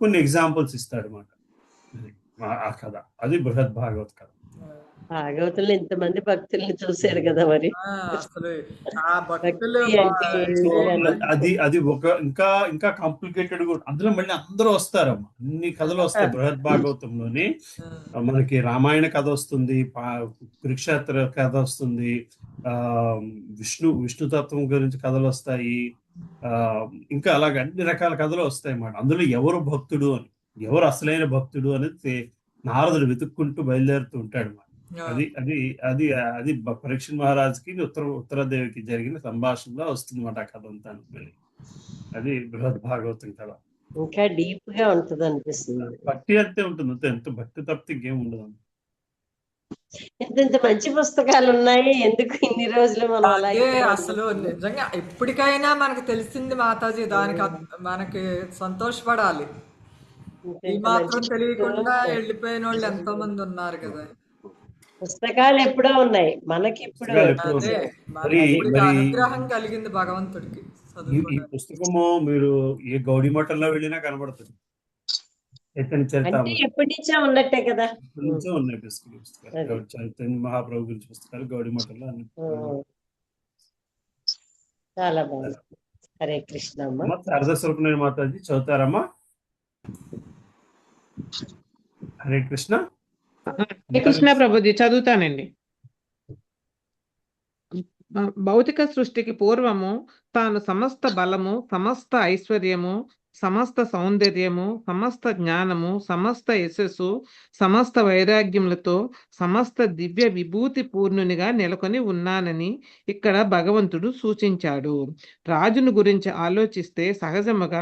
కొన్ని ఎగ్జాంపుల్స్ ఇస్తాడు అన్నమాట. ఆ కథ అది బృహత్ భాగవత్ కథ. భాగవతంలో ఇంతమంది భక్తుల్ని చూశారు కదా మరి. అసలు ఆ భక్తులు అది ఒక ఇంకా కాంప్లికేటెడ్ కూడా. అందులో మళ్ళీ అందరూ వస్తారమ్మా, అన్ని కథలు వస్తాయి బృహత్ భాగవతంలోని. మనకి రామాయణ కథ వస్తుంది, కురుక్షేత్ర కథ వస్తుంది, విష్ణుతత్వం గురించి కథలు వస్తాయి, ఇంకా అలాగే అన్ని రకాల కథలు వస్తాయి అన్నమాట. అందులో ఎవరు భక్తుడు అని, ఎవరు అసలైన భక్తుడు అనేది నారదుడు వెతుక్కుంటూ బయలుదేరుతూ ఉంటాడు అన్నమాట. అది అది అది అది పరీక్షణ్ మహారాజ్కి ఉత్తరదేవికి జరిగిన సంభాషణలో వస్తుంది మాట ఆ కథ అంతా. అది బృహత్ భాగవతం కథ. ఇంకా డీప్ గా ఉంటది అనిపిస్తుంది. భక్తి అంతే ఉంటుంది, ఎంత భక్తి తప్పితే ఇంకేం ఉండదు. ఎంత మంచి పుస్తకాలు ఉన్నాయి, ఎందుకు ఇన్ని రోజులు మనం అలాగే. అసలు నిజంగా ఎప్పటికైనా మనకు తెలిసింది మాతాజీ, దానికి మనకి సంతోషపడాలి. ఈ మాత్రం తెలియకుండా వెళ్ళిపోయిన వాళ్ళు ఎంతో మంది ఉన్నారు కదా. పుస్తకాలు ఎప్పుడో ఉన్నాయి, మనకి ఇప్పుడు అనుగ్రహం కలిగింది భగవంతుడికి. ఈ పుస్తకము మీరు ఏ గౌడీ మఠంలో వెళ్ళినా కనబడుతుంది. ఎప్పటి నుంచో ఉన్నట్టే కదా, నుంచో ఉన్నాయి పుస్తకాలు. చైతన్య మహాప్రభు గురించి పుస్తకాలు గౌడీ మఠంలో అన్ని. చాలా బాగుంది. హరే కృష్ణ అమ్మ. శారదా స్వరూపిణి మాతాజీ చదువుతారమ్మా? హరే కృష్ణ. హరే కృష్ణ ప్రభుజీ, చదువుతానండి. భౌతిక సృష్టికి పూర్వము తాను సమస్త బలము, సమస్త ఐశ్వర్యము, సమస్త సౌందర్యము, సమస్త జ్ఞానము, సమస్త యశస్సు, సమస్త వైరాగ్యములతో సమస్త దివ్య విభూతి పూర్ణునిగా నెలకొని ఉన్నానని ఇక్కడ భగవంతుడు సూచించాడు. రాజును గురించి ఆలోచిస్తే సహజముగా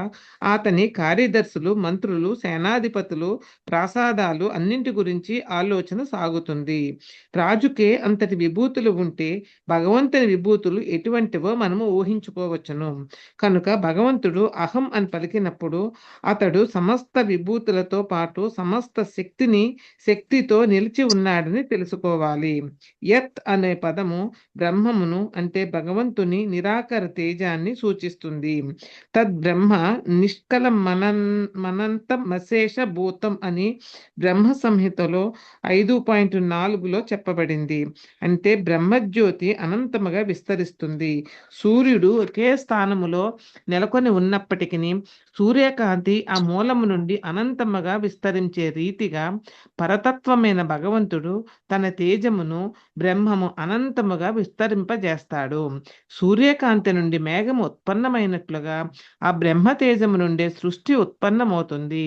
అతని కార్యదర్శులు, మంత్రులు, సేనాధిపతులు, ప్రాసాదాలు అన్నింటి గురించి ఆలోచన సాగుతుంది. రాజుకే అంతటి విభూతులు ఉంటే భగవంతుని విభూతులు ఎటువంటివో మనము ఊహించుకోవచ్చును. కనుక భగవంతుడు అహం అని పలికినప్పుడు అతడు సమస్త విభూతులతో పాటు సమస్త శక్తితో నిలిచి ఉన్నాడని తెలుసుకోవాలి. యత్ అనే పదము బ్రహ్మమును అంటే భగవంతుని నిరాకార తేజాన్ని సూచిస్తుంది. తద్బ్రహ్మ నిష్కలం మనంతమశేష భూతం అని బ్రహ్మ సంహితలో 5.4లో చెప్పబడింది. అంటే బ్రహ్మజ్యోతి అనంతముగా విస్తరిస్తుంది. సూర్యుడు ఒకే స్థానములో నెలకొని ఉన్నప్పటికీ సూర్యకాంతి ఆ మూలము నుండి అనంతముగా విస్తరించే రీతిగా పరతత్వమైన భగవంతుడు తన తేజమును బ్రహ్మము అనంతముగా విస్తరింపజేస్తాడు. సూర్యకాంతి నుండి మేఘము ఉత్పన్నమైనట్లుగా ఆ బ్రహ్మ తేజము నుండి సృష్టి ఉత్పన్నమవుతుంది.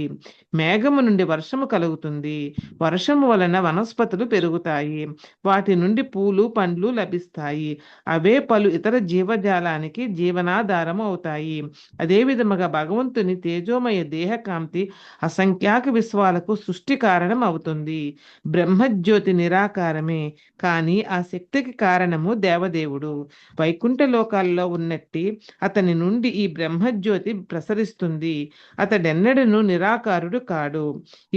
మేఘము నుండి వర్షము కలుగుతుంది. వర్షము వలన వనస్పతులు పెరుగుతాయి. వాటి నుండి పూలు, పండ్లు లభిస్తాయి. అవే పలు ఇతర జీవజాలానికి జీవనాధారము అవుతాయి. అదే విధముగా భగవంతుని తేజోమయ దేహకాంతి అసంఖ్యాక విశ్వాలకు సృష్టి కారణం అవుతుంది. బ్రహ్మజ్యోతి నిరాకారమే, కానీ ఆ శక్తికి కారణము దేవదేవుడు. వైకుంఠ లోకాల్లో ఉన్నట్టి అతని నుండి ఈ బ్రహ్మజ్యోతి ప్రసరిస్తుంది. అతడెన్నడను నిరాకారుడు కాడు.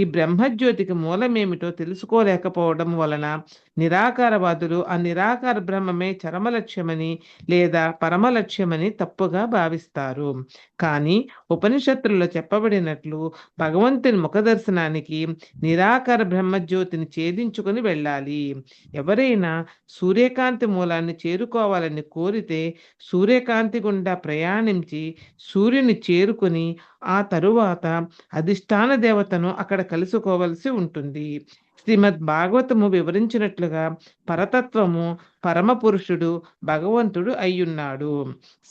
ఈ బ్రహ్మజ్యోతికి మూలమేమిటో తెలుసుకోలేకపోవడం వలన నిరాకారవాదులు ఆ నిరాకార బ్రహ్మమే చరమలక్ష్యమని లేదా పరమలక్ష్యమని తప్పుగా భావిస్తారు. కానీ ఉపనిషత్తులలో చెప్పబడినట్లు భగవంతుని ముఖ దర్శనానికి నిరాకార బ్రహ్మజ్యోతిని ఛేదించుకుని వెళ్ళాలి. ఎవరైనా సూర్యకాంతి మూలాన్ని చేరుకోవాలని కోరితే సూర్యకాంతి గుండా ప్రయాణించి సూర్యుని చేరుకుని ఆ తరువాత అధిష్టాన దేవతను అక్కడ కలుసుకోవలసి ఉంటుంది. శ్రీమద్ భాగవతము వివరించినట్లుగా పరతత్వము పరమ పురుషుడు భగవంతుడు అయ్యున్నాడు.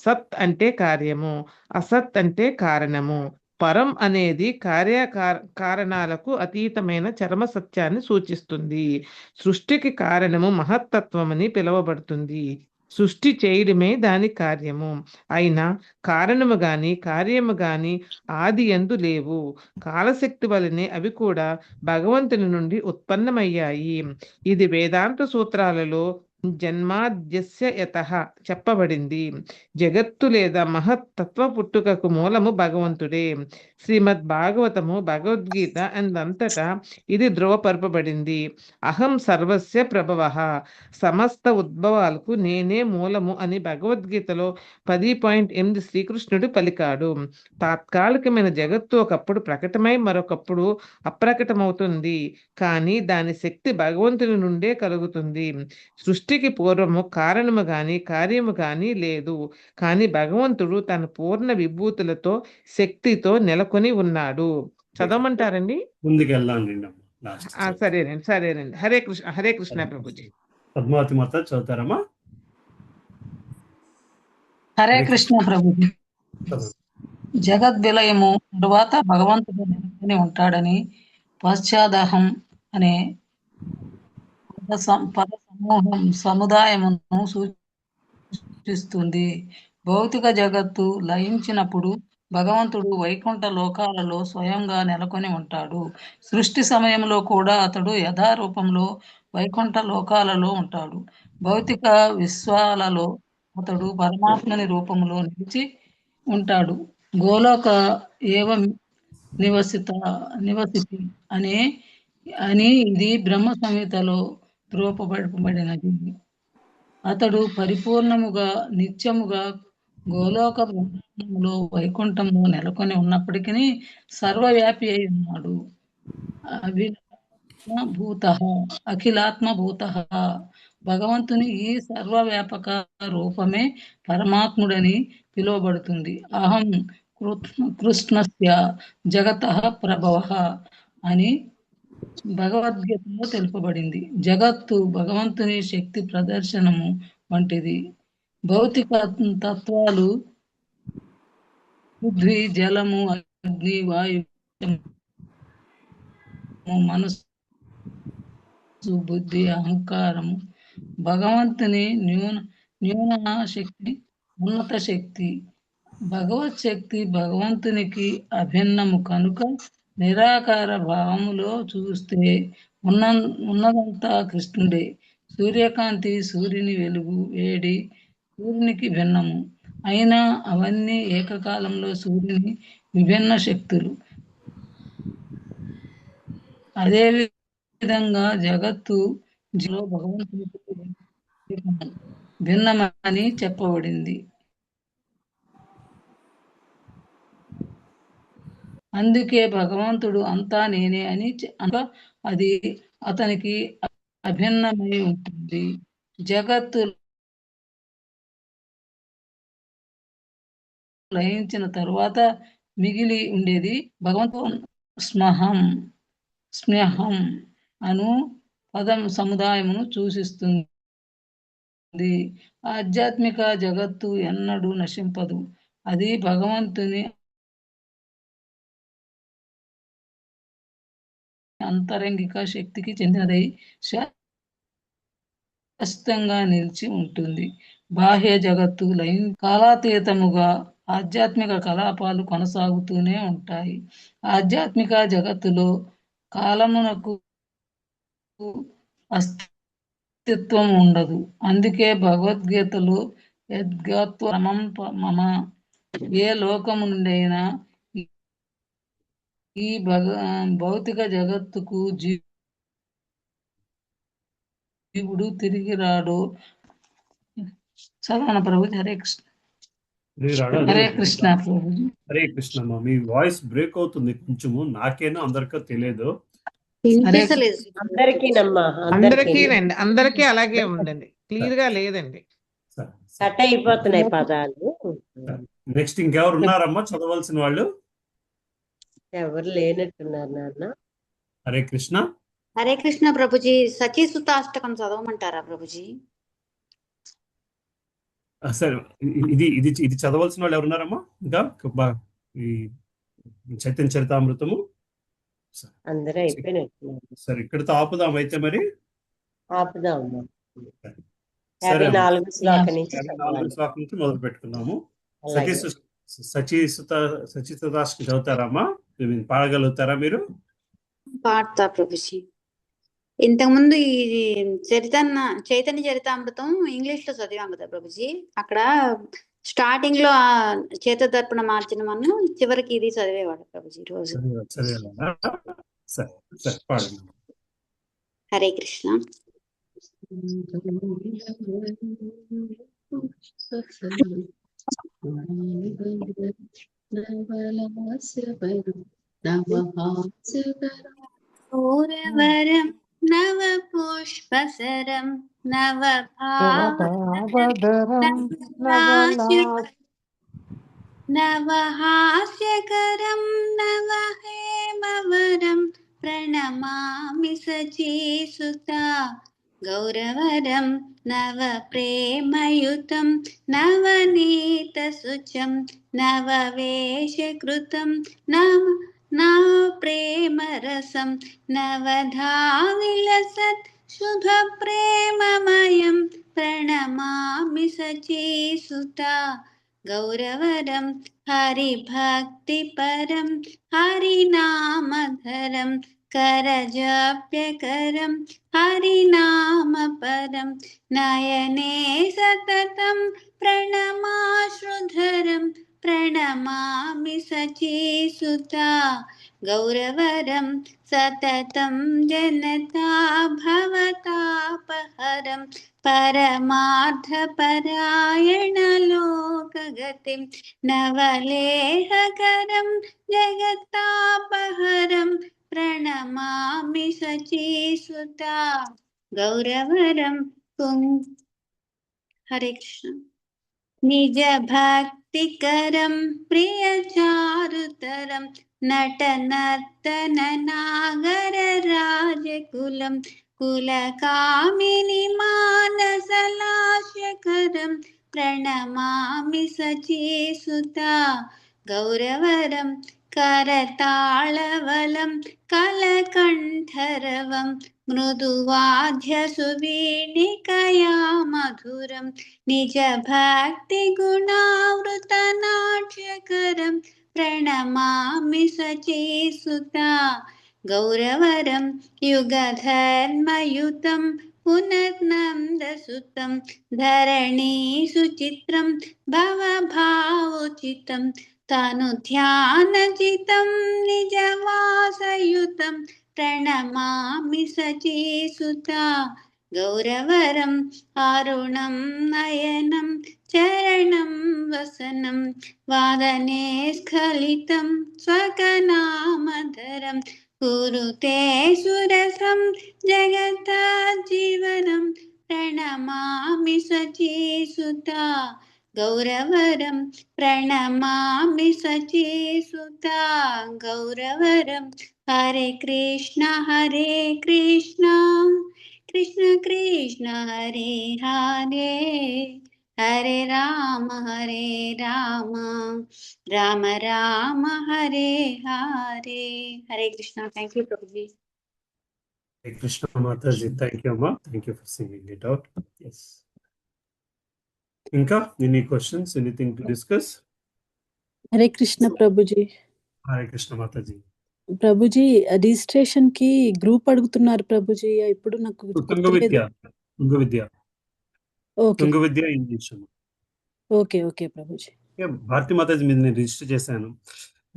సత్ అంటే కార్యము, అసత్ అంటే కారణము. పరం అనేది కారణాలకు అతీతమైన చరమ సత్యాన్ని సూచిస్తుంది. సృష్టికి కారణము మహత్తత్వమని పిలువబడుతుంది. సృష్టి చేయడమే దాని కార్యము. అయినా కారణము గాని కార్యము గాని ఆది యందు లేవు. కాలశక్తి వలనే అవి కూడా భగవంతుని నుండి ఉత్పన్నమయ్యాయి. ఇది వేదాంత సూత్రాలలో జన్మాద్యస్య యతః చెప్పబడింది. జగత్తు లేదా మహత్తత్వ పుట్టుకకు మూలము భగవంతుడే. శ్రీమద్ భాగవతము భగవద్గీత అంతటా ఇది ధృవపరపబడింది. అహం సర్వస్య ప్రభవః, సమస్త ఉద్భవాలకు నేనే మూలము అని భగవద్గీతలో 10.8 శ్రీకృష్ణుడు పలికాడు. తాత్కాలికమైన జగత్తు ఒకప్పుడు ప్రకటమై మరొకప్పుడు అప్రకటమవుతుంది. కానీ దాని శక్తి భగవంతుని నుండే కలుగుతుంది. సృష్టికి పూర్వము కారణము గాని కార్యము గాని లేదు. కానీ భగవంతుడు తన పూర్ణ విభూతులతో శక్తితో నెలకొని ఉన్నాడు. చదవమంటారండి? ముందుకెళ్ళండి. సరేనండి. హరే కృష్ణ ప్రభుజీ. పద్మావతి మాత చదువుతారమ్మా? హరే కృష్ణ ప్రభుజీ. జగద్విలయము తరువాత భగవంతుడు నెలకొని ఉంటాడని పశ్చాదహం అనే పద సముదాయమును సూచిస్తుంది. భౌతిక జగత్తు లయించినప్పుడు భగవంతుడు వైకుంఠ లోకాలలో స్వయంగా నెలకొని ఉంటాడు. సృష్టి సమయంలో కూడా అతడు యథారూపంలో వైకుంఠ లోకాలలో ఉంటాడు. భౌతిక విశ్వాలలో అతడు పరమాత్మని రూపంలో నిలిచి ఉంటాడు. గోలోక ఏవ నివసితి అని ఇది బ్రహ్మ సంహితలో రూపబడినది. అతడు పరిపూర్ణముగా నిత్యముగా గోలోక బ్రహ్మాండంలో వైకుంఠంలో నెలకొని ఉన్నప్పటికీ సర్వవ్యాపి అయి ఉన్నాడు. అఖిలాత్మభూత భగవంతుని ఈ సర్వవ్యాపక రూపమే పరమాత్ముడని పిలువబడుతుంది. అహం కృష్ణస్య జగతః ప్రభవః అని భగవద్గీతలో తెలుపబడింది. జగత్తు భగవంతుని శక్తి ప్రదర్శనము వంటిది. భౌతిక తత్వాలు పృథ్వీ, జలము, అగ్ని, వాయు, మనస్సు, బుద్ధి, అహంకారము భగవంతుని న్యూన శక్తి, ఉన్నత శక్తి. భగవత్ శక్తి భగవంతునికి అభిన్నము కనుక నిరాకార భావములో చూస్తే ఉన్నదంతా కృష్ణుడే. సూర్యకాంతి సూర్యుని వెలుగు వేడి సూర్యునికి భిన్నము అయినా అవన్నీ ఏకకాలంలో సూర్యుని విభిన్న శక్తులు. అదే విధంగా జగత్తు భగవంతునికి భిన్నమని చెప్పబడింది. అందుకే భగవంతుడు అంతా నేనే అని అది అతనికి అభిన్నమై ఉంటుంది. జగత్తు లయించిన తరువాత మిగిలి ఉండేది భగవంతుడు స్మ్యహం అను పదం సముదాయమును సూచిస్తుంది. ఆధ్యాత్మిక జగత్తు ఎన్నడూ నశింపదు. అది భగవంతుని అంతరంగిక శక్తికి చెందినదై శాశ్వతంగా నిలిచి ఉంటుంది. బాహ్య జగత్తు కాలాతీతముగా ఆధ్యాత్మిక కలాపాలు కొనసాగుతూనే ఉంటాయి. ఆధ్యాత్మిక జగత్తులో కాలమునకు అస్తిత్వం ఉండదు. అందుకే భగవద్గీతలో యద్గత్వమం మమ ఏ లోకము నుండైనా ఈ భౌతిక జగత్తుకు జీవుడు తిరిగి రాడు. చదవన ప్రభు. హరే కృష్ణ. రాడా హరే కృష్ణ ప్రభుజీ. హరే కృష్ణమ్మ, మీ వాయిస్ బ్రేక్ అవుతుంది కొంచెము, నాకేనా అందరికో తెలియదు. హరే కృష్ణ. అందరికీనమ్మా, అందరికీనండి, అందరికీ అలాగే ఉండండి, క్లియర్ గా లేదండి, కట్ అయిపోతున్నాయి పదాలు. నెక్స్ట్ ఇంకెవరు ఉన్నారమ్మా చదవాల్సిన వాళ్ళు? ఎవరు లేనట్టున్నారు నాన్న. హరే కృష్ణ. హరే కృష్ణ ప్రభుజీ. సచీసుతాష్టకం చదవమంటారా ప్రభుజీ? సరే, ఇది ఇది ఇది చదవాల్సిన వాళ్ళు ఎవరున్నారమ్మా ఇంకా? ఈ చైతన్య చరితామృతము అందరూ అయిపోయినట్టున్నారు. సరే, ఇక్కడితో ఆపుదాం అయితే మరి. ఆపుదామమ్మా. సరే 54 శ్లోకం నుంచి 54 శ్లోకం నుంచి మొదలు పెట్టుకుందాము. అలాగే. సచీసుతాష్టకం చదువుతారమ్మా? పాడగలుగుతారా మీరు? పాడతా ప్రభుజీ. ఇంతకుముందు ఈ చైతన్య చరితామృతం ఇంగ్లీష్ లో చదివాం కదా ప్రభుజీ. అక్కడ స్టార్టింగ్ లో చేత దర్పణ మార్జనమను, చివరికి ఇది చదివేవాడు ప్రభుజీ రోజు. హరే కృష్ణ. ఘోరవరం నవ పుష్పసరం నవ నవహాస్యకరం నవ హేమవరం ప్రణమామి సచీసుత. గౌరవరం నవ ప్రేమయుతం నవనీత శుచం నవవేషకృతం నవ ప్రేమరసం నవధావిలసత్ శుభ ప్రేమమయం ప్రణమామి సచీసుత. గౌరవరం హరిభక్తిపరం హరినామధరం करजप्यकरं हरिनामपरं नयने सततं प्रणमाश्रुधरं प्रणमामि सचीसुता गौरवरं सततं जनता भवतापहरं परमार्थपरायणलोकगतिं नवलेहकरं जगत्तापहरं प्रणमामि सचीसुता गौरवरं हरे कृष्ण निज भक्तिकरं प्रियचारुतरं नटनर्तननागरराजकुलं कुलकामिनी मानसलास्यकरं प्रणमामि सचीसुता गौरवरं करताళवलं कलकण्ठरवं मृदुवाद्यसुवीणिकया मधुरं निजभक्तिगुणावृतनाट्यकरं प्रणमामि सचीसुता गौरवरं युगधर्मयुतं पुनर्नन्दसुतं धरणीसुचित्रं भवभावोचितं तनुध्यानजितं निजवासयुतं प्रणमामि सचीसुता गौरवरं अरुणं नयनं चरणं वसनं वादने स्खलितं स्वकनामधरं कुरुते सुरसं जगताजीवनं प्रणमामि सचीसुता गौरवरं प्रणमामि सचीसुता गौरवरं हरे कृष्ण कृष्ण कृष्ण हरे हरे हरे राम राम राम हरे हरे हरे कृष्ण थैंक यू प्रभु ji Hare Krishna Mataji, thank you Amma, thank you for singing it out. Yes. Inka, any questions, anything to discuss? Hare Krishna Prabhuji. Hare Krishna Mataji. Prabhuji registration కి గ్రూప్ అడుగుతున్నారు ప్రభుజీ. ఇప్పుడు నాకు తుంగ విద్య English. Okay okay Prabhuji. Bharati Mataji మీద నేను register చేశాను.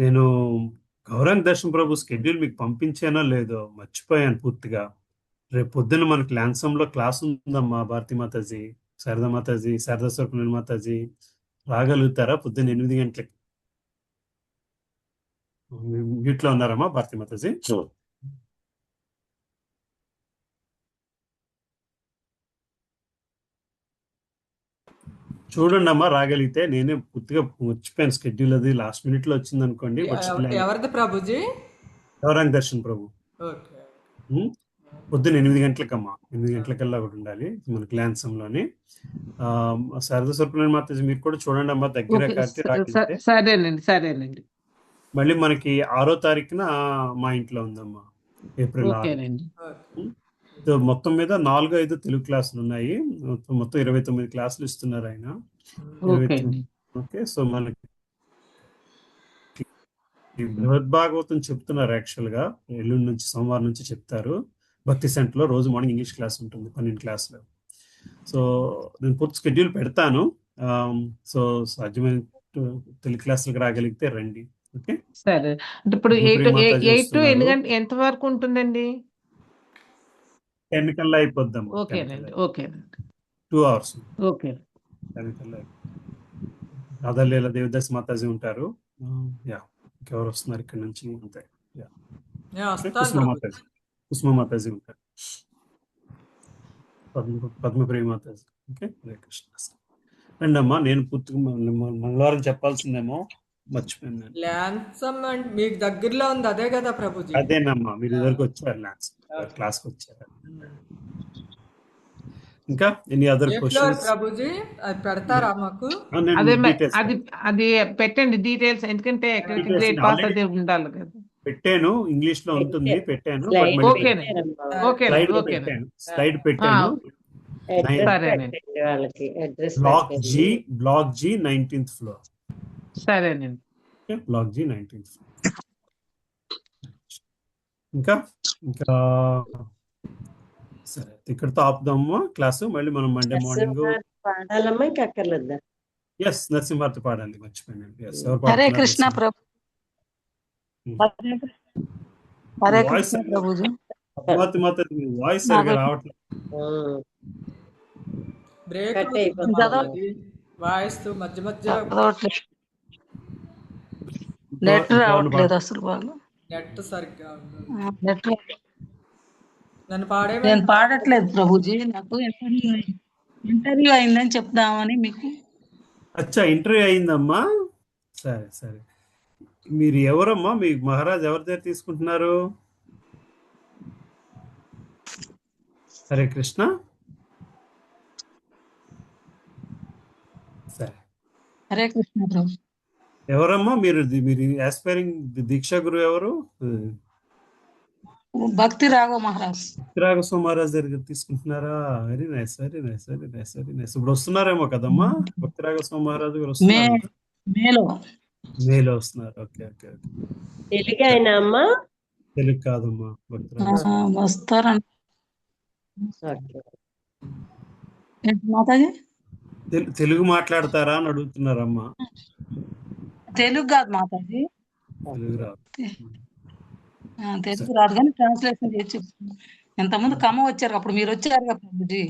నేను గౌరాంగ్ దర్శన్ ప్రభు స్కెడ్యూల్ మీకు పంపించానో లేదో మర్చిపోయాను పూర్తిగా. రేపు పొద్దున్న మనకి ల్యాన్సమ్ లో క్లాస్ ఉందమ్మా భారతి మాతాజీ, శారదా మాతాజీ, శారదా స్వరూపిణి మాతాజీ, రాగలుగుతారా పొద్దున్న 8 గంటలకి? మ్యూట్లో ఉన్నారమ్మా భారతి మాతాజీ? చూడండి అమ్మా, రాగలిగితే. నేనే పూర్తిగా మర్చిపోయాను స్కెడ్యూల్, అది లాస్ట్ మినిట్ లో వచ్చింది అనుకోండి. బట్ ఎవరిది ప్రభుజీ? గౌరాంగ్ దర్శన్ ప్రభు. ఓకే. పొద్దున్న 8 గంటలకమ్మా, 8 గంటలకల్లా ఒకటి ఉండాలి మనకి ల్యాన్సంలోని. శారదా స్వరూపలేని మాతాజీ మీరు కూడా చూడండి అమ్మా, దగ్గర కాబట్టి రాగలిగితే. సరేనండి. మళ్ళీ మనకి 6వ తారీఖున మా ఇంట్లో ఉందమ్మా, ఏప్రిల్ 6. మొత్తం మీద 4-5 తెలుగు క్లాసులు ఉన్నాయి. మొత్తం 29 క్లాసులు ఇస్తున్నారు ఆయన. ఓకే, సో మనకి బృహద్భాగవతం చెప్తున్నారు. యాక్చువల్ గా ఎల్లుండి నుంచి, సోమవారం నుంచి చెప్తారు. భక్తి సెంటర్లో రోజు మార్నింగ్ ఇంగ్లీష్ క్లాస్ ఉంటుంది, 12 క్లాసులు. సో నేను పూర్తి స్కెడ్యూల్ పెడతాను. సో సాధ్యమైన తెలుగు క్లాసులకు రాగలిగితే రండి. ఓకే, సరే. అంటే ఇప్పుడు 8 to ఎంత వరకు ఉంటుందండి? 10 కల్లా అయిపోద్దాం. ఓకేనండి. 2 hours. ఓకే. 10 కల్లా. రాధాలీల దేవదాస్ మాతాజీ ఉంటారు. ఇంకెవరు వస్తున్నారు ఇక్కడ నుంచి? అంతే. కుసుమ మాతాజీ ఉంటారు. పద్మప్రియ మాతాజీ. ఓకే, హరే కృష్ణ. రండి అమ్మా, నేను పూర్తిగా మంగళవారం చెప్పాల్సిందేమో మర్చిపోయాను. ల్యాన్సమ్ మీకు దగ్గరలో ఉంది అదే కదా ప్రభుజీ? అదేనమ్మా, మీరు ఇదివరకు వచ్చారు ల్యాన్స్ క్లాస్కి వచ్చారు. ఇంకా ఎనీ అదర్ క్వశ్చన్స్ ప్రభుజీ? అది పెడతారా మాకు? అది పెట్టండి డీటెయిల్స్, ఎందుకంటే గ్రేడ్ పాస్ అది ఉండాలి కదా. పెట్టాను, ఇంగ్లీష్ లో ఉంటుంది. పెట్టాను, స్లైడ్ పెట్టాను. Block G 19th floor. సరేనండి. Block G 19th floor. ఇంకా సరే, ఇక్కడతో ఆపుదాము క్లాసు. మళ్ళీ మనం మండే మార్నింగ్ నరసింహార్తి పాడాలి, మర్చిపోయాను. హరే కృష్ణ ప్రభు. వాయిస్ సరిగా రావట్లేదు. వాయిస్ మధ్య మధ్య నెట్ రావట్లేదు అసలు. బాగా నెట్ సరిగ్గా నెట్ నేను పాడట్లేదు ప్రభుజీ. నాకు ఇంటర్వ్యూ అయిందని చెప్దామని మీకు. అచ్చా, ఇంటర్వ్యూ అయిందమ్మా. సరే. మీరు ఎవరమ్మా? మీ మహారాజ్ ఎవరి దగ్గర తీసుకుంటున్నారు? హరే కృష్ణ. సరే, హరే కృష్ణ ప్రభు. ఎవరమ్మా మీరు? ఆస్పైరింగ్ దీక్షా గురువు ఎవరు? భక్తి రాఘవ మహారాజ్. భక్తి రాఘవ మహారాజ్ దగ్గర తీసుకుంటున్నారా? Very nice. ఇప్పుడు వస్తున్నారేమో కదమ్మా భక్తి రాఘవ మహారాజ్ గారు? వస్తున్నారు, మేలో వస్తున్నారు. ఓకే. తెలుగు అయినా అమ్మా? తెలుగు కాదమ్మా, వస్తారండి. మాతాజీ తెలుగు మాట్లాడతారా అని అడుగుతున్నారమ్మా. తెలుగు కాదు మాతాజీ, తెలుగు రాదు. తెలుగు రాదు కానీ ట్రాన్స్లేషన్ చేసి చెప్తున్నా. ఎంతమంది కమ్మ వచ్చారు, అప్పుడు మీరు వచ్చారు కదా ప్రభుజీ?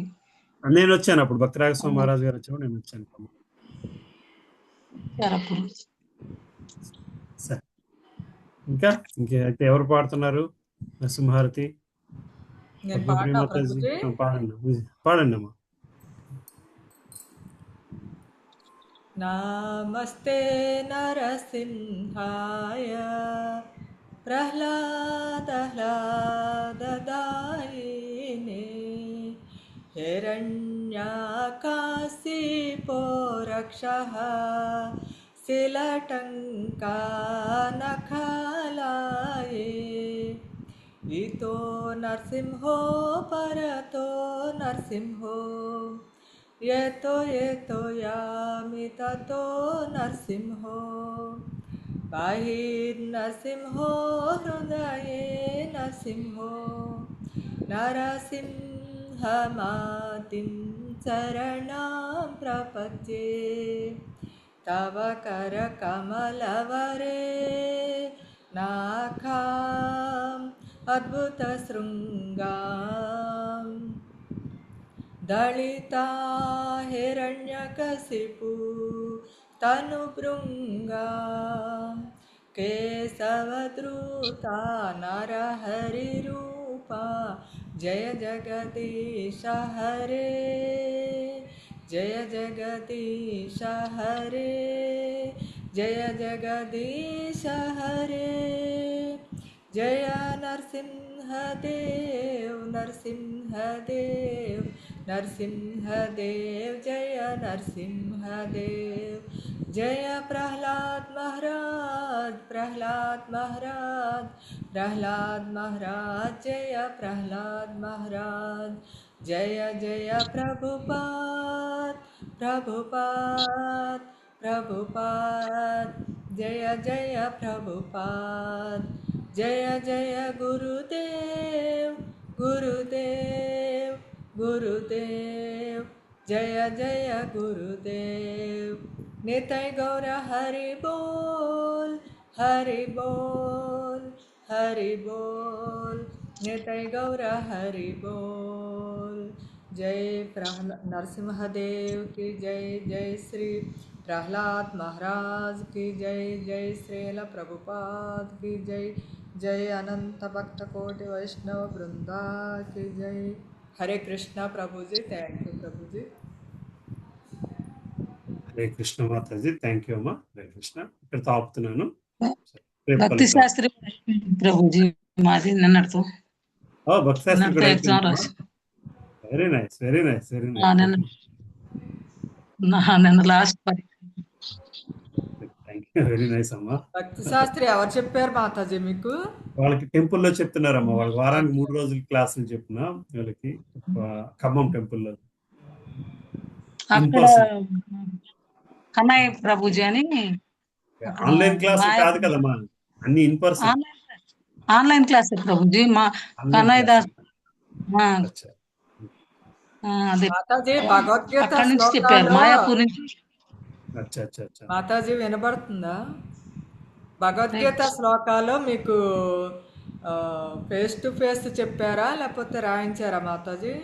నేను వచ్చాను అప్పుడు, భక్తి రాఘవ మహారాజ్ గారు వచ్చాము, నేను వచ్చాను. ఇంకా అయితే ఎవరు పాడుతున్నారు? నరసింహారతి పాడండి అమ్మా. నమస్తే నరసింహాయ ప్రహ్లాదాయనే హిరణ్యాకాశిపో రక్షః శిలటంకానఖాలాయే ఇతో నరసింహో పరతో నరసింహో యతో యామి తతో నరసింహో బహిర్నరసింహో హృదయే నరసింహో నరసింహమాతిం శరణాం ప్రపద్యే తవ కర కమలవరే నాఖాం అద్భుత శృంగాం దళితా హిరణ్యకశిపు तनुभृङ्गा केशवद्रुता नरहरिरूपा जय जगदीश हरे जय जगदीश हरे जय जगदीश हरे जय नरसिंहदेव नरसिंहदेव नरसिंहदेव जय नरसिंहदेव जय प्रहलाद महाराज प्रहलाद महाराज प्रहलाद महाराज जय प्रहलाद महाराज जय जय प्रभुपाद प्रभुपाद प्रभुपाद जय जय प्रभुपाद जय जय गुरुदेव गुरुदेव गुरुदेव जय जय गुरुदेव निताय गौर हरि बोल हरि बोल हरि बोल निताय गौर हरि बोल जय प्रहलाद नरसिंहदेव की जय जय श्री प्रहलाद महाराज की जय जय श्रील प्रभुपाद की जय जय अनंत भक्त कोटि वैष्णव वृंदा की जय हरे कृष्णा प्रभु जी थैंक यू प्रभु जी హరే కృష్ణ మాతాజీ థ్యాంక్ యూ అమ్మా హరే కృష్ణ ఇక్కడ తాపుతున్నాను భక్తి శాస్త్రి ప్రభుజీ మాది నిన్నటితో భక్తి శాస్త్రి కూడా ఎగ్జామ్ రాసి very nice very nice very నిన్న last thank you very nice అమ్మా భక్తి శాస్త్రి ఎవరు చెప్పారు మాతాజీ మీకు వాళ్ళకి టెంపుల్లో చెప్తున్నారమ్మా వాళ్ళకి వారానికి 3 రోజులు క్లాసులు చెప్పిన వాళ్ళకి ఖమ్మం టెంపుల్లో అక్కడ కన్నయ్య ప్రభుజీ అని ఆన్లైన్ క్లాస్ కాదు కదమ్మా అన్ని in person online class Prabhuji మా కన్నయ్య దాస్ మాతాజీ భగవద్గీత అక్కడ నుంచి చెప్పారు మాయాపూర్ నుంచి మాతాజీ వినబడుతుందా భగవద్గీత శ్లోకాలు మీకు ఫేస్ టు ఫేస్ చెప్పారా లేకపోతే రాయించారా మాతాజీ